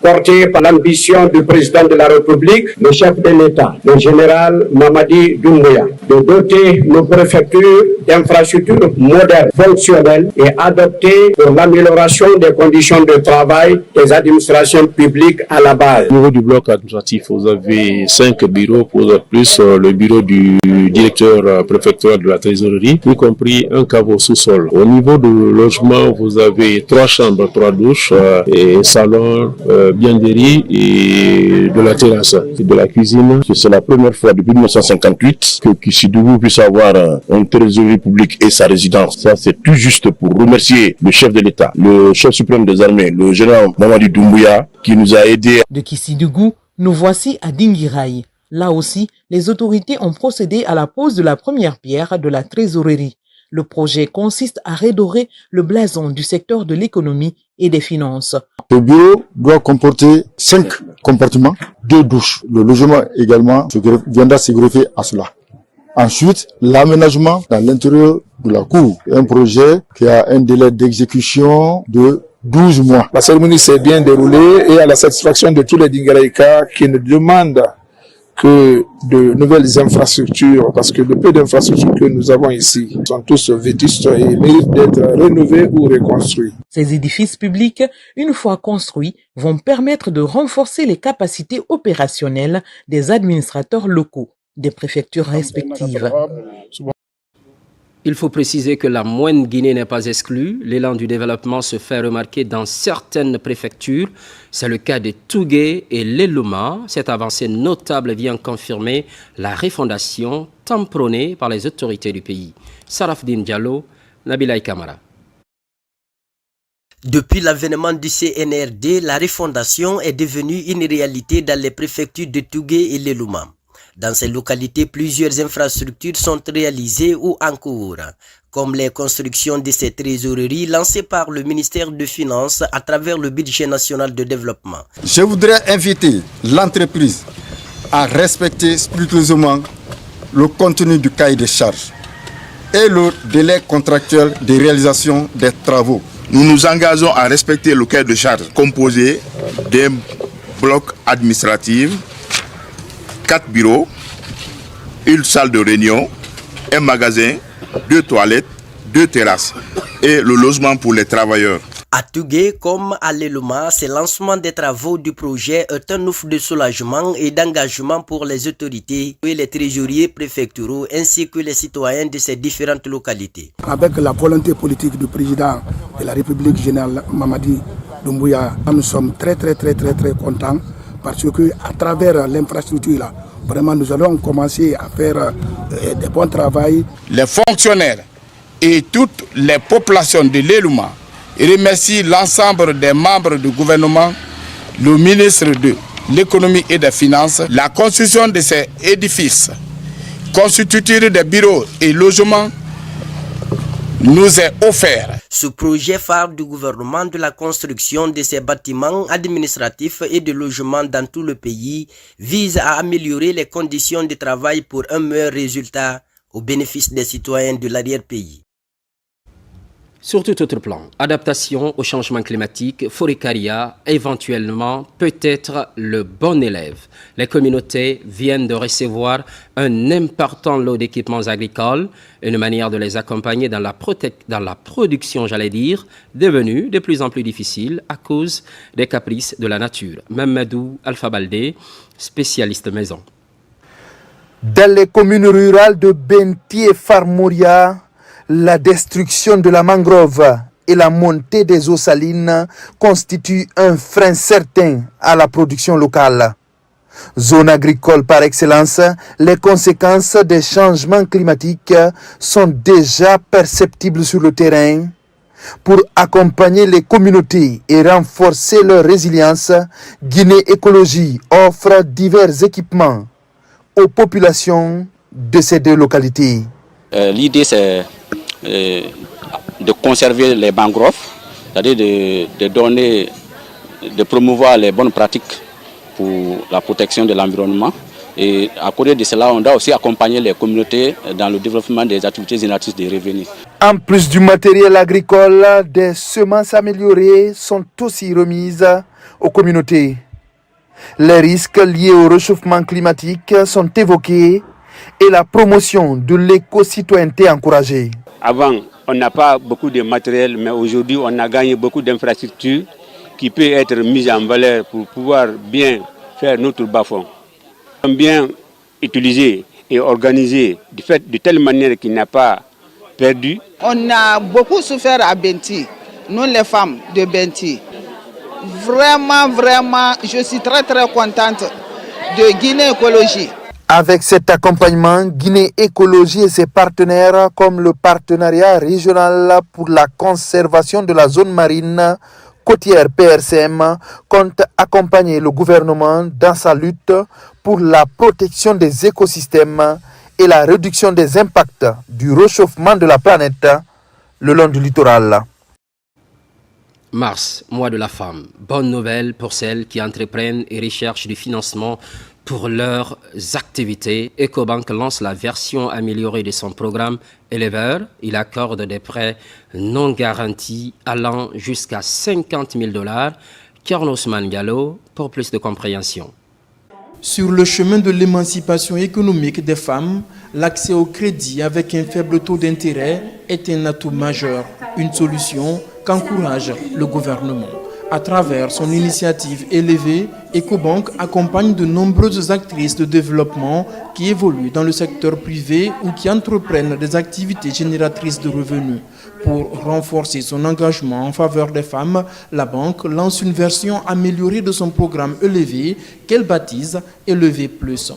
portée par l'ambition du président de la République, le chef de l'État, le général Mamadi Doumbouya, de doter nos préfectures d'infrastructures modernes, fonctionnelles et adaptées pour l'amélioration des conditions de travail des administrations publiques à la base. Au niveau du bloc administratif, vous avez 5 bureaux, plus le bureau du directeur préfectoral de la trésorerie, y compris un caveau sous-sol. Au niveau du logement, vous avez 3 chambres, 3 douches, et salon, bienderie et de la terrasse et de la cuisine. C'est la première fois depuis 1958 que Kissidougou puisse avoir un trésorier public et sa résidence. Ça, c'est tout juste pour remercier le chef de l'État, le chef suprême des armées, le général Mamadi Doumbouya, qui nous a aidés. De Kissidougou, nous voici à Dinguiraï. Là aussi, les autorités ont procédé à la pose de la première pierre de la trésorerie. Le projet consiste à redorer le blason du secteur de l'économie et des finances. Le bureau doit comporter 5 compartiments, 2 douches. Le logement également viendra se greffer à cela. Ensuite, l'aménagement dans l'intérieur de la cour. Un projet qui a un délai d'exécution de 12 mois. La cérémonie s'est bien déroulée et à la satisfaction de tous les Dingaraïka qui nous demandent que de nouvelles infrastructures, parce que le peu d'infrastructures que nous avons ici sont tous vétustes et méritent d'être rénovés ou reconstruits. Ces édifices publics, une fois construits, vont permettre de renforcer les capacités opérationnelles des administrateurs locaux des préfectures respectives. Il faut préciser que la moyenne Guinée n'est pas exclue. L'élan du développement se fait remarquer dans certaines préfectures. C'est le cas de Tougué et l'Eluma. Cette avancée notable vient confirmer la refondation tant prônée par les autorités du pays. Sarafdine Diallo, Nabila Kamara. Depuis l'avènement du CNRD, la refondation est devenue une réalité dans les préfectures de Tougué et l'Eluma. Dans ces localités, plusieurs infrastructures sont réalisées ou en cours, comme les constructions de ces trésoreries lancées par le ministère des Finances à travers le budget national de développement. Je voudrais inviter l'entreprise à respecter scrupuleusement le contenu du cahier de charges et le délai contractuel de réalisation des travaux. Nous nous engageons à respecter le cahier de charges composé d'un bloc administratif, 4 bureaux, une salle de réunion, un magasin, 2 toilettes, 2 terrasses et le logement pour les travailleurs. À Tougué comme à l'Eluma, ce lancement des travaux du projet est un ouf de soulagement et d'engagement pour les autorités et les trésoriers préfectoraux ainsi que les citoyens de ces différentes localités. Avec la volonté politique du président de la République générale Mamadi Doumbouya, nous sommes très contents parce que à travers l'infrastructure là, vraiment nous allons commencer à faire des bons travail. Les fonctionnaires et toutes les populations de l'Eluma remercient l'ensemble des membres du gouvernement, le ministre de l'économie et des finances. La construction de ces édifices constitutifs des bureaux et logements nous est offert. Ce projet phare du gouvernement de la construction de ces bâtiments administratifs et de logements dans tout le pays vise à améliorer les conditions de travail pour un meilleur résultat au bénéfice des citoyens de l'arrière-pays. Sur tout autre plan, adaptation au changement climatique, Fourikaria, éventuellement, peut être le bon élève. Les communautés viennent de recevoir un important lot d'équipements agricoles, une manière de les accompagner dans la production, devenue de plus en plus difficile à cause des caprices de la nature. Mamadou Alpha Baldé, spécialiste maison. Dans les communes rurales de Benti et Farmouria, la destruction de la mangrove et la montée des eaux salines constituent un frein certain à la production locale. Zone agricole par excellence, les conséquences des changements climatiques sont déjà perceptibles sur le terrain. Pour accompagner les communautés et renforcer leur résilience, Guinée Écologie offre divers équipements aux populations de ces deux localités. L'idée, c'est de conserver les mangroves, c'est-à-dire de promouvoir les bonnes pratiques pour la protection de l'environnement. Et à côté de cela, on doit aussi accompagner les communautés dans le développement des activités génératrices de revenus. En plus du matériel agricole, des semences améliorées sont aussi remises aux communautés. Les risques liés au réchauffement climatique sont évoqués et la promotion de l'éco-citoyenneté encouragée. Avant, on n'a pas beaucoup de matériel, mais aujourd'hui, on a gagné beaucoup d'infrastructures qui peuvent être mises en valeur pour pouvoir bien faire notre bas-fond. Bien utilisé et organisé de telle manière qu'il n'a pas perdu. On a beaucoup souffert à Benti, nous les femmes de Benti. Vraiment, je suis très contente de Guinée Écologie. Avec cet accompagnement, Guinée Écologie et ses partenaires comme le partenariat régional pour la conservation de la zone marine côtière PRCM compte accompagner le gouvernement dans sa lutte pour la protection des écosystèmes et la réduction des impacts du réchauffement de la planète le long du littoral. Mars, mois de la femme. Bonne nouvelle pour celles qui entreprennent et recherchent du financement pour leurs activités. Ecobank lance la version améliorée de son programme Éleveur. Il accorde des prêts non garantis allant jusqu'à $50 000. Carlos Mangalo pour plus de compréhension. Sur le chemin de l'émancipation économique des femmes, l'accès au crédit avec un faible taux d'intérêt est un atout majeur, une solution qu'encourage le gouvernement. À travers son initiative élevée, Ecobank accompagne de nombreuses actrices de développement qui évoluent dans le secteur privé ou qui entreprennent des activités génératrices de revenus. Pour renforcer son engagement en faveur des femmes, la banque lance une version améliorée de son programme Élevé qu'elle baptise Élevé Plus.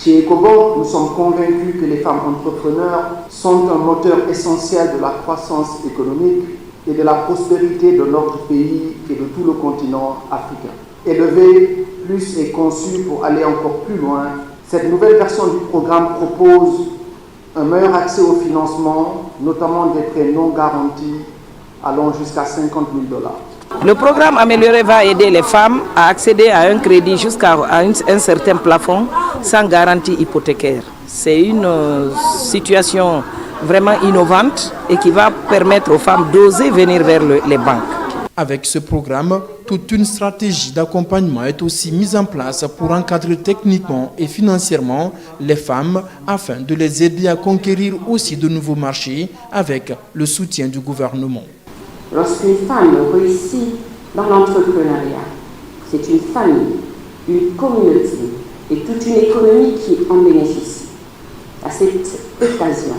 Chez Ecobank, nous sommes convaincus que les femmes entrepreneurs sont un moteur essentiel de la croissance économique et de la prospérité de notre pays et de tout le continent africain. Élevé Plus est conçu pour aller encore plus loin. Cette nouvelle version du programme propose un meilleur accès au financement, notamment des prêts non garantis allant jusqu'à 50 000 $. Le programme amélioré va aider les femmes à accéder à un crédit jusqu'à un certain plafond sans garantie hypothécaire. C'est une situation vraiment innovante et qui va permettre aux femmes d'oser venir vers les banques. Avec ce programme, toute une stratégie d'accompagnement est aussi mise en place pour encadrer techniquement et financièrement les femmes afin de les aider à conquérir aussi de nouveaux marchés avec le soutien du gouvernement. Lorsqu'une femme réussit dans l'entrepreneuriat, c'est une famille, une communauté et toute une économie qui en bénéficie. À cette occasion,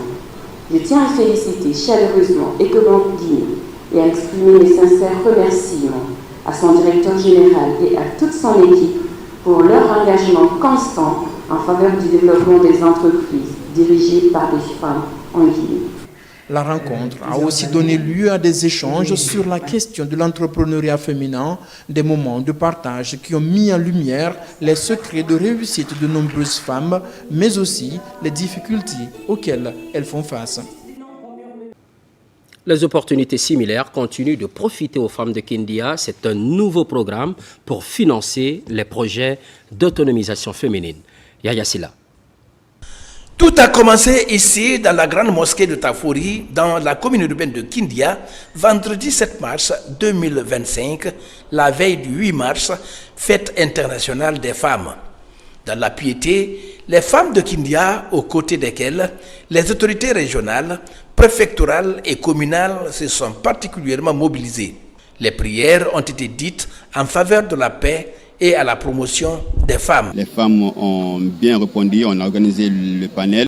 je tiens à féliciter chaleureusement Ecobank Guinée et à exprimer mes sincères remerciements à son directeur général et à toute son équipe pour leur engagement constant en faveur du développement des entreprises dirigées par des femmes en Guinée. La rencontre a aussi donné lieu à des échanges sur la question de l'entrepreneuriat féminin, des moments de partage qui ont mis en lumière les secrets de réussite de nombreuses femmes, mais aussi les difficultés auxquelles elles font face. Les opportunités similaires continuent de profiter aux femmes de Kindia. C'est un nouveau programme pour financer les projets d'autonomisation féminine. Yaya Silla. Tout a commencé ici, dans la grande mosquée de Tafori, dans la commune urbaine de Kindia, vendredi 7 mars 2025, la veille du 8 mars, fête internationale des femmes. Dans la piété, les femmes de Kindia, aux côtés desquelles les autorités régionales, préfectorales et communales se sont particulièrement mobilisées. Les prières ont été dites en faveur de la paix et à la promotion des femmes. Les femmes ont bien répondu, on a organisé le panel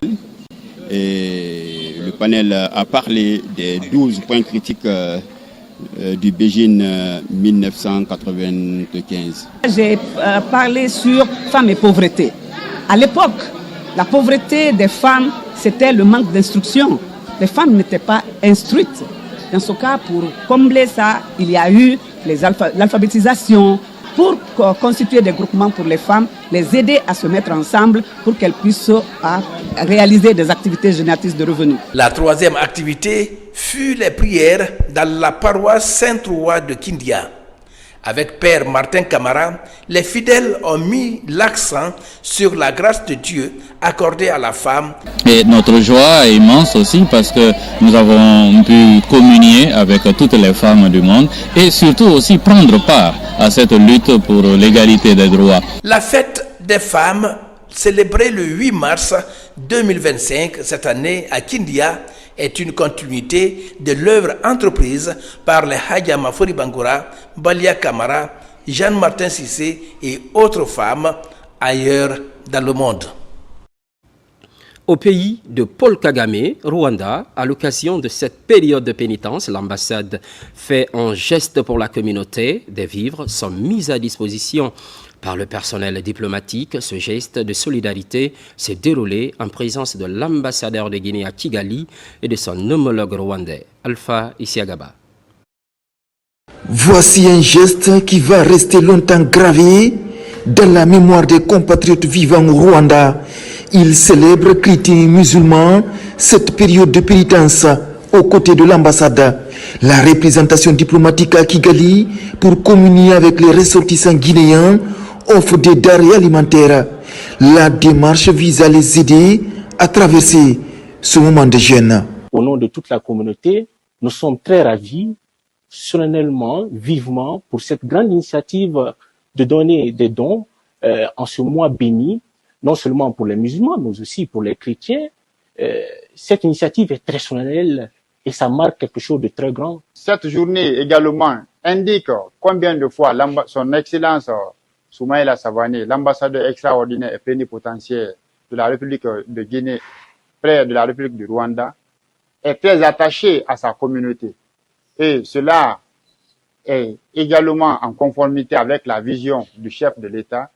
et le panel a parlé des 12 points critiques du Beijing 1995. J'ai parlé sur femmes et pauvreté. À l'époque, la pauvreté des femmes, c'était le manque d'instruction. Les femmes n'étaient pas instruites. Dans ce cas, pour combler ça, il y a eu l'alphabétisation, pour constituer des groupements pour les femmes, les aider à se mettre ensemble pour qu'elles puissent réaliser des activités génératrices de revenus. La troisième activité fut les prières dans la paroisse Saint-Roi de Kindia. Avec Père Martin Camara, les fidèles ont mis l'accent sur la grâce de Dieu accordée à la femme. Et notre joie est immense aussi parce que nous avons pu communier avec toutes les femmes du monde et surtout aussi prendre part à cette lutte pour l'égalité des droits. La fête des femmes, célébrée le 8 mars 2025 cette année à Kindia, est une continuité de l'œuvre entreprise par les Hadja Mafori Bangoura, Balia Kamara, Jeanne-Martin Cissé et autres femmes ailleurs dans le monde. Au pays de Paul Kagame, Rwanda, à l'occasion de cette période de pénitence, l'ambassade fait un geste pour la communauté. Des vivres sont mis à disposition par le personnel diplomatique. Ce geste de solidarité s'est déroulé en présence de l'ambassadeur de Guinée à Kigali et de son homologue rwandais, Alpha Isiagaba. Voici un geste qui va rester longtemps gravé dans la mémoire des compatriotes vivant au Rwanda. Ils célèbrent, chrétiens et musulmans, cette période de pénitence aux côtés de l'ambassade. La représentation diplomatique à Kigali, pour communier avec les ressortissants guinéens, offre des denrées alimentaires. La démarche vise à les aider à traverser ce moment de gêne. Au nom de toute la communauté, nous sommes très ravis, solennellement, vivement, pour cette grande initiative de donner des dons en ce mois béni, non seulement pour les musulmans, mais aussi pour les chrétiens. Cette initiative est très solennelle et ça marque quelque chose de très grand. Cette journée également indique combien de fois son Excellence Soumaïla Savané, l'ambassadeur extraordinaire et plénipotentiaire de la République de Guinée, près de la République du Rwanda, est très attaché à sa communauté. Et cela est également en conformité avec la vision du chef de l'État.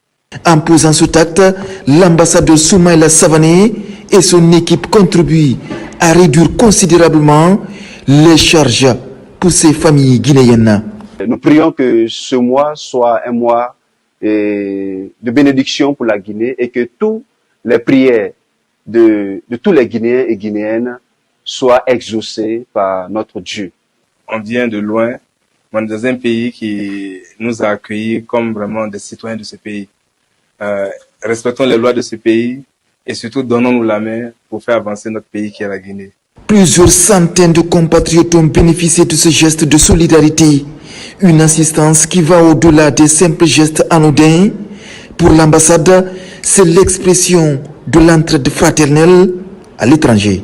En posant cet acte, l'ambassadeur Soumaïla Savané et son équipe contribuent à réduire considérablement les charges pour ces familles guinéennes. Nous prions que ce mois soit un mois de bénédiction pour la Guinée et que toutes les prières de tous les Guinéens et Guinéennes soient exaucées par notre Dieu. On vient de loin, on est dans un pays qui nous a accueillis comme vraiment des citoyens de ce pays. Respectons les lois de ce pays et surtout donnons-nous la main pour faire avancer notre pays qui est la Guinée. Plusieurs centaines de compatriotes ont bénéficié de ce geste de solidarité, une assistance qui va au-delà des simples gestes anodins. Pour l'ambassade, c'est l'expression de l'entraide fraternelle à l'étranger.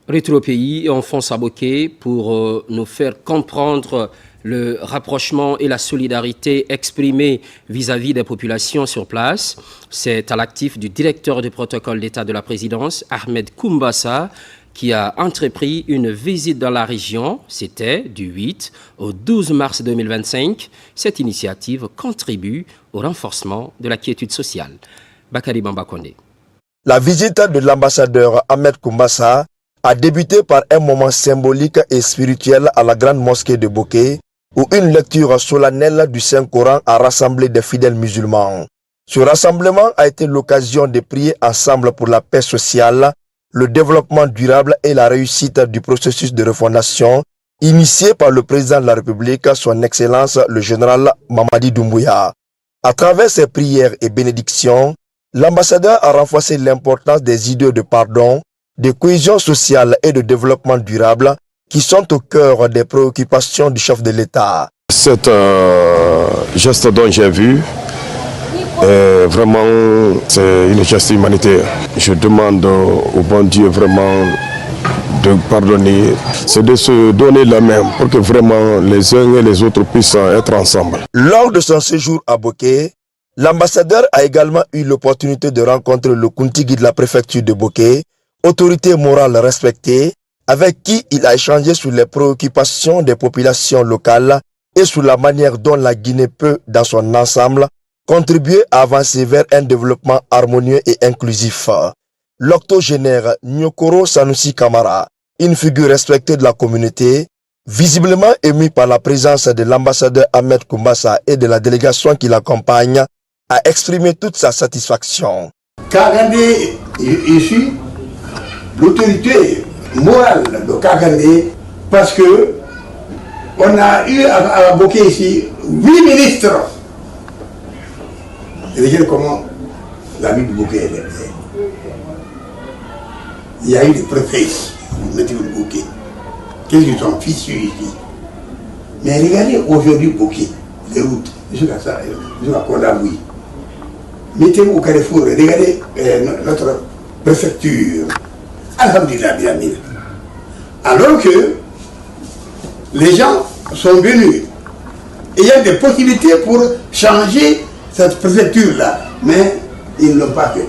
Retour au pays, Alphonse Aboké pour nous faire comprendre le rapprochement et la solidarité exprimée vis-à-vis des populations sur place. C'est à l'actif du directeur du protocole d'État de la présidence, Ahmed Koumbassa, qui a entrepris une visite dans la région. C'était du 8 au 12 mars 2025. Cette initiative contribue au renforcement de la quiétude sociale. Bakari Bambakonde. La visite de l'ambassadeur Ahmed Koumbassa a débuté par un moment symbolique et spirituel à la grande mosquée de Boké, où une lecture solennelle du Saint-Coran a rassemblé des fidèles musulmans. Ce rassemblement a été l'occasion de prier ensemble pour la paix sociale, le développement durable et la réussite du processus de refondation initié par le président de la République, son Excellence le général Mamadi Doumbouya. À travers ses prières et bénédictions, l'ambassadeur a renforcé l'importance des idées de pardon, de cohésion sociale et de développement durable qui sont au cœur des préoccupations du chef de l'État. Cet geste dont j'ai vu, vraiment, c'est une geste humanitaire. Je demande au bon Dieu vraiment de pardonner, c'est de se donner la main pour que vraiment les uns et les autres puissent être ensemble. Lors de son séjour à Boké, l'ambassadeur a également eu l'opportunité de rencontrer le Kuntigi de la préfecture de Boké, autorité morale respectée, avec qui il a échangé sur les préoccupations des populations locales et sur la manière dont la Guinée peut, dans son ensemble, contribuer à avancer vers un développement harmonieux et inclusif. L'octogénaire Nyokoro Sanusi Kamara, une figure respectée de la communauté, visiblement ému par la présence de l'ambassadeur Ahmed Koumbassa et de la délégation qui l'accompagne, a exprimé toute sa satisfaction. Kagandé ici, l'autorité morale de Kagandé, parce que on a eu à Boké ici 8 ministres. Regardez comment la ville de Boké est. Il y a eu des préfets de Boké. Qu'est-ce qu'ils sont fichus ici? Mais regardez aujourd'hui Boké, les routes, jusqu'à ça, jusqu'à Kondaboui. Mettez-vous au carrefour, regardez notre préfecture. Alhamdulillah, bien. Alors que les gens sont venus. Et il y a des possibilités pour changer cette préfecture-là, mais ils ne l'ont pas fait.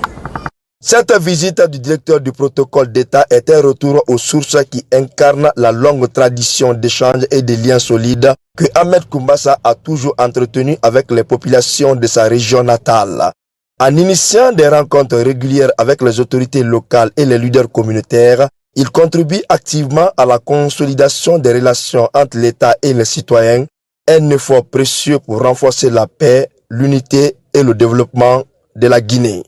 Cette visite du directeur du protocole d'État est un retour aux sources qui incarnent la longue tradition d'échanges et de liens solides que Ahmed Koumbassa a toujours entretenu avec les populations de sa région natale. En initiant des rencontres régulières avec les autorités locales et les leaders communautaires, il contribue activement à la consolidation des relations entre l'État et les citoyens, un effort précieux pour renforcer la paix, l'unité et le développement de la Guinée.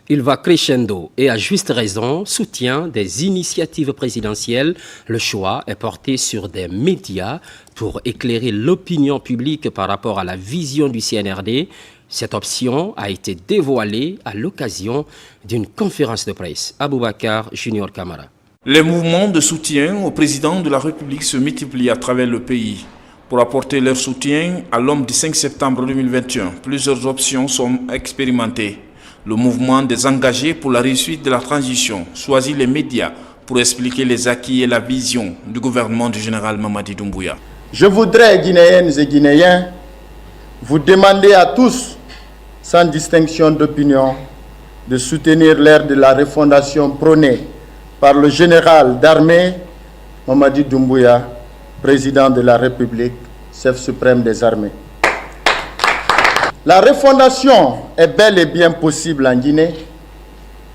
Il va crescendo et à juste raison soutient des initiatives présidentielles. Le choix est porté sur des médias pour éclairer l'opinion publique par rapport à la vision du CNRD. Cette option a été dévoilée à l'occasion d'une conférence de presse. Aboubakar Junior Kamara. Les mouvements de soutien au président de la République se multiplient à travers le pays. Pour apporter leur soutien à l'homme du 5 septembre 2021, plusieurs options sont expérimentées. Le mouvement des engagés pour la réussite de la transition choisit les médias pour expliquer les acquis et la vision du gouvernement du général Mamadi Doumbouya. Je voudrais, Guinéennes et Guinéens, vous demander à tous, sans distinction d'opinion, de soutenir l'ère de la refondation prônée par le général d'armée Mamadi Doumbouya, président de la République, chef suprême des armées. La refondation est bel et bien possible en Guinée,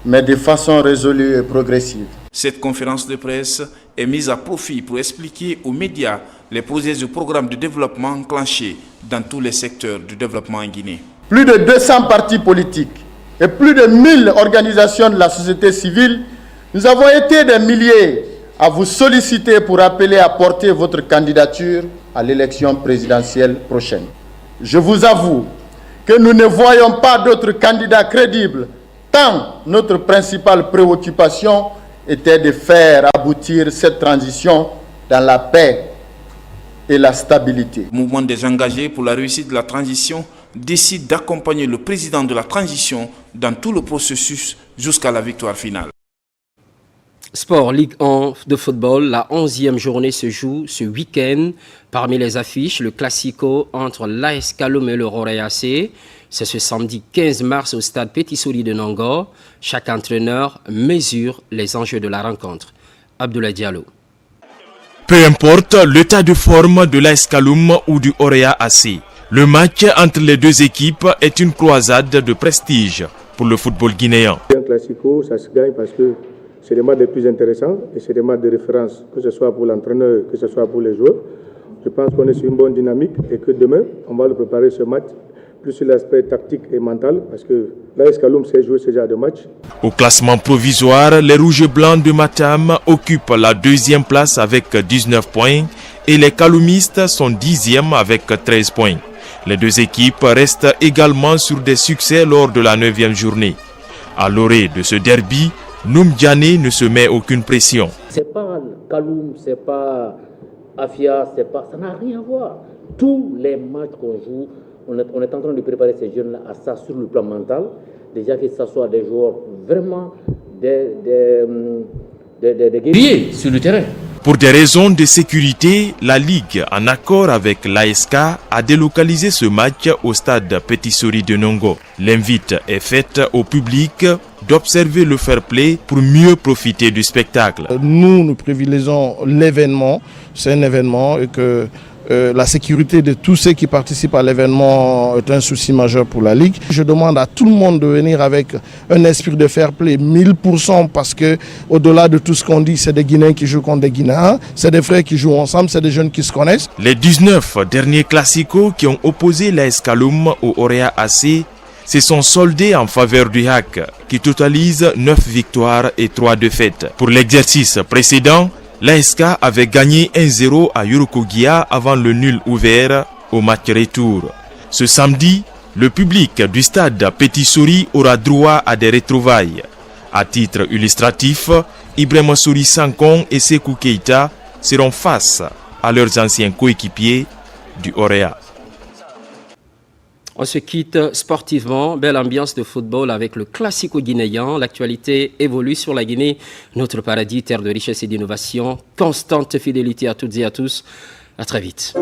mais de façon résolue et progressive. Cette conférence de presse est mise à profit pour expliquer aux médias les projets du programme de développement enclenchés dans tous les secteurs du développement en Guinée. Plus de 200 partis politiques et plus de 1000 organisations de la société civile, nous avons été des milliers à vous solliciter pour appeler à porter votre candidature à l'élection présidentielle prochaine. Je vous avoue que nous ne voyons pas d'autres candidats crédibles, tant notre principale préoccupation était de faire aboutir cette transition dans la paix et la stabilité. Le mouvement des engagés pour la réussite de la transition décide d'accompagner le président de la transition dans tout le processus jusqu'à la victoire finale. Sport Ligue 1 de football, la 11e journée se joue ce week-end. Parmi les affiches, le Classico entre l'AS Kaloum et le Rorail AC. C'est ce samedi 15 mars au stade Petit Souri de Nongo. Chaque entraîneur mesure les enjeux de la rencontre. Abdoulaye Diallo. Peu importe l'état de forme de l'AS Kaloum ou du Rorail AC, le match entre les deux équipes est une croisade de prestige pour le football guinéen. Un Classico, ça se gagne parce que c'est des matchs les plus intéressants et c'est des matchs de référence, que ce soit pour l'entraîneur, que ce soit pour les joueurs. Je pense qu'on est sur une bonne dynamique et que demain, on va le préparer ce match, plus sur l'aspect tactique et mental, parce que l'AS Kaloum sait jouer ce genre de match. Au classement provisoire, les Rouges et Blancs de Matam occupent la 2e place avec 19 points et les Kaloumistes sont 10e avec 13 points. Les deux équipes restent également sur des succès lors de la 9e journée. À l'orée de ce derby, Noum Diané ne se met aucune pression. C'est pas Kaloum, c'est pas Afia, ça n'a rien à voir. Tous les matchs qu'on joue, on est en train de préparer ces jeunes-là à ça sur le plan mental. Déjà que ce soit des joueurs vraiment des guerriers sur le terrain. Pour des raisons de sécurité, la Ligue, en accord avec l'ASK, a délocalisé ce match au stade Petit Souri de Nongo. L'invite est faite au public d'observer le fair play pour mieux profiter du spectacle. Nous privilégions l'événement, c'est un événement et que la sécurité de tous ceux qui participent à l'événement est un souci majeur pour la Ligue. Je demande à tout le monde de venir avec un esprit de fair play 1000% parce que au-delà de tout ce qu'on dit, c'est des Guinéens qui jouent contre des Guinéens, c'est des frères qui jouent ensemble, c'est des jeunes qui se connaissent. Les 19 derniers classicos qui ont opposé l'AS Kaloum au Rorail AC se sont soldés en faveur du HAC qui totalise 9 victoires et 3 défaites. Pour l'exercice précédent, l'ASK avait gagné 1-0 à Yorokogia avant le nul ouvert au match retour. Ce samedi, le public du stade Petit Souri aura droit à des retrouvailles. À titre illustratif, Ibrahima Souri Sankon et Sekou Keita seront face à leurs anciens coéquipiers du Rorail. On se quitte sportivement, belle ambiance de football avec le Classico guinéen. L'actualité évolue sur la Guinée, notre paradis, terre de richesse et d'innovation. Constante fidélité à toutes et à tous. À très vite.